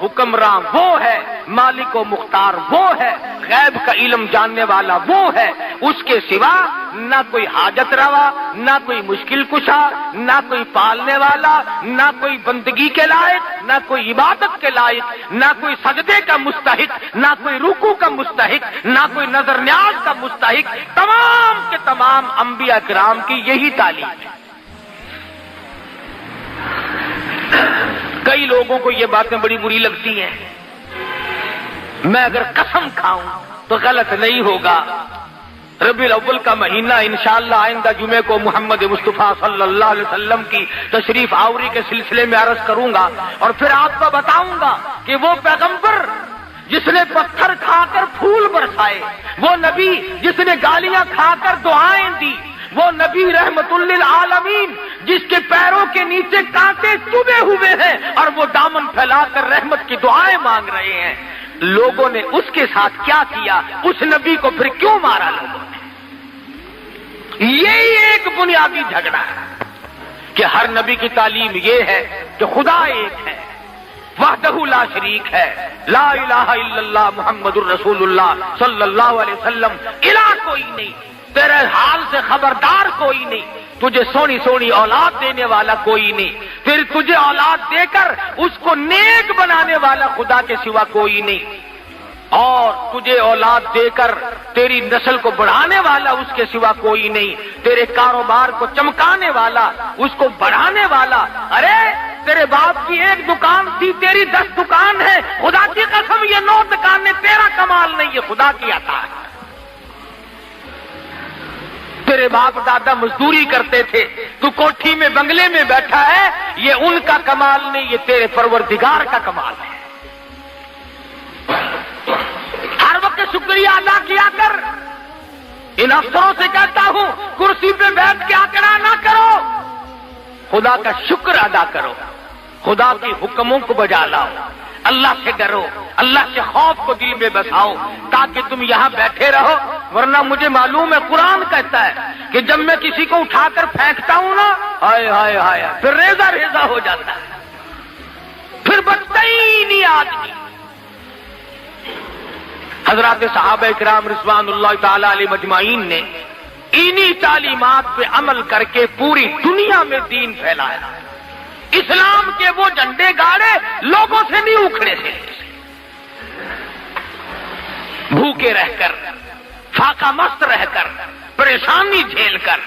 حکمراں وہ ہے، مالک و مختار وہ ہے، غیب کا علم جاننے والا وہ ہے، اس کے سوا نہ کوئی حاجت روا، نہ کوئی مشکل کشا، نہ کوئی پالنے والا، نہ کوئی بندگی کے لائق، نہ کوئی عبادت کے لائق، نہ کوئی سجدے کا مستحق، نہ کوئی رکوع کا مستحق، نہ کوئی نظر نیاز کا مستحق۔ تمام کے تمام انبیاء کرام کی یہی تعلیم ہے۔ کئی لوگوں کو یہ باتیں بڑی بری لگتی ہیں، میں اگر قسم کھاؤں تو غلط نہیں ہوگا۔ ربیع الاول کا مہینہ انشاءاللہ آئندہ جمعے کو محمد مصطفیٰ صلی اللہ علیہ وسلم کی تشریف آوری کے سلسلے میں عرض کروں گا، اور پھر آپ کو بتاؤں گا کہ وہ پیغمبر جس نے پتھر کھا کر پھول برسائے، وہ نبی جس نے گالیاں کھا کر دعائیں دی، وہ نبی رحمت للعالمین جس کے پیروں کے نیچے کانٹے چبھے ہوئے ہیں اور وہ دامن پھیلا کر رحمت کی دعائیں مانگ رہے ہیں، لوگوں نے اس کے ساتھ کیا کیا؟ اس نبی کو پھر کیوں مارا لوگوں نے؟ یہی ایک بنیادی جھگڑا ہے کہ ہر نبی کی تعلیم یہ ہے کہ خدا ایک ہے، وحدہ لا شریک ہے، لا الہ الا اللہ محمد الرسول اللہ صلی اللہ علیہ وسلم، الہ کوئی نہیں، تیرے حال سے خبردار کوئی نہیں، تجھے سونی سونی اولاد دینے والا کوئی نہیں، پھر تجھے اولاد دے کر اس کو نیک بنانے والا خدا کے سوا کوئی نہیں، اور تجھے اولاد دے کر تیری نسل کو بڑھانے والا اس کے سوا کوئی نہیں، تیرے کاروبار کو چمکانے والا، اس کو بڑھانے والا۔ ارے تیرے باپ کی ایک دکان تھی، تیری 10 دکان ہے، خدا کی قسم یہ 9 دکانیں تیرا کمال نہیں، یہ خدا کی عطا ہے۔ تیرے باپ دادا مزدوری کرتے تھے، تو کوٹھی میں بنگلے میں بیٹھا ہے، یہ ان کا کمال نہیں، یہ تیرے پروردگار کا کمال ہے۔ ہر وقت شکریہ ادا کیا کر۔ ان افسروں سے کہتا ہوں کرسی پہ بیٹھ کے آکڑا نہ کرو، خدا کا شکر ادا کرو، خدا کے حکموں کو بجا لاؤ، اللہ سے ڈرو، اللہ کے خوف کو دل میں بساؤ تاکہ تم یہاں بیٹھے رہو، ورنہ مجھے معلوم ہے قرآن کہتا ہے کہ جب میں کسی کو اٹھا کر پھینکتا ہوں نا، ہائے ہائے ہائے، پھر ریزہ ریزہ ہو جاتا ہے، پھر بچتا ہی نہیں آدمی۔ حضرات صحابہ کرام رضوان اللہ تعالی علیہ مجمعین نے انہی تعلیمات پہ عمل کر کے پوری دنیا میں دین پھیلایا، اسلام کے وہ جھنڈے گاڑے، لوگوں سے نہیں اکھڑے تھے، بھوکے رہ کر، فاقہ مست رہ کر، پریشانی جھیل کر،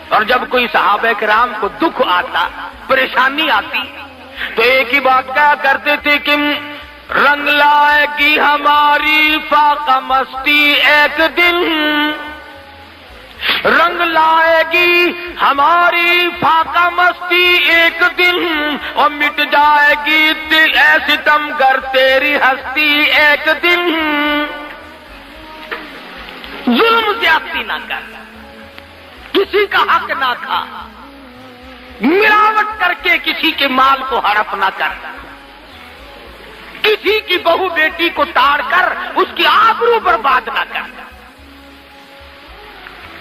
اور جب کوئی صحابہ کرام کو دکھ آتا، پریشانی آتی، تو ایک ہی بات کہا کرتے تھے کہ رنگ لائے گی ہماری فاقہ مستی ایک دن، رنگ لائے گی ہماری فاقہ مستی ایک دن، اور مٹ جائے گی دل اے ستم گر تیری ہستی ایک دن۔ ظلم زیادتی نہ کر، کسی کا حق نہ کھا، ملاوٹ کر کے کسی کے مال کو ہڑپ نہ کر، کسی کی بہو بیٹی کو تاڑ کر اس کی آبرو برباد نہ کر۔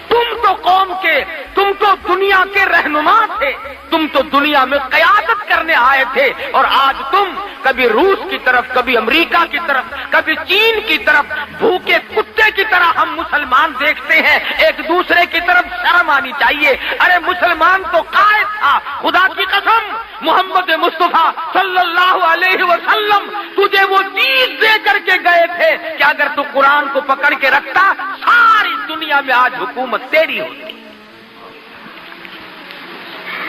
تم تو قوم کے، تم تو دنیا کے رہنما تھے، تم تو دنیا میں قیادت کرنے آئے تھے، اور آج تم کبھی روس کی طرف، کبھی امریکہ کی طرف، کبھی چین کی طرف، بھوکے کتے کی طرح ہم مسلمان دیکھتے ہیں، ایک دوسرے کی طرف شرم آنی چاہیے۔ ارے مسلمان تو قائد تھا، خدا کی قسم محمد مصطفیٰ صلی اللہ علیہ وسلم تجھے وہ چیز دے کر کے گئے تھے کہ اگر تو قرآن کو پکڑ کے رکھتا، ساری دنیا میں آج حکومت تیری ہوتی۔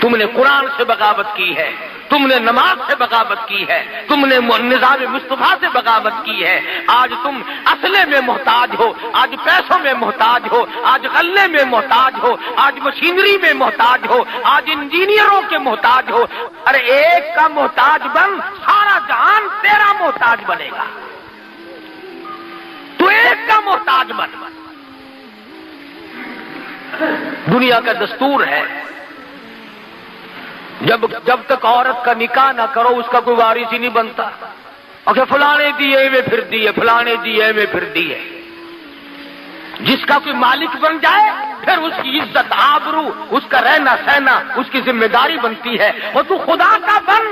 تم نے قرآن سے بغاوت کی ہے، تم نے نماز سے بغاوت کی ہے، تم نے نظام مصطفیٰ سے بغاوت کی ہے۔ آج تم اسلحے میں محتاج ہو، آج پیسوں میں محتاج ہو، آج غلے میں محتاج ہو، آج مشینری میں محتاج ہو، آج انجینئروں کے محتاج ہو۔ ارے ایک کا محتاج بن، سارا جہان تیرا محتاج بنے گا۔ تو ایک کا محتاج بن۔ دنیا کا دستور ہے جب تک عورت کا نکاح نہ کرو اس کا کوئی وارث ہی نہیں بنتا۔ اور فلانے دیے میں پھر دیے، فلانے دیے میں پھر دیے۔ جس کا کوئی مالک بن جائے پھر اس کی عزت، آبرو، اس کا رہنا سہنا، اس کی ذمہ داری بنتی ہے۔ اور تو خدا کا بن،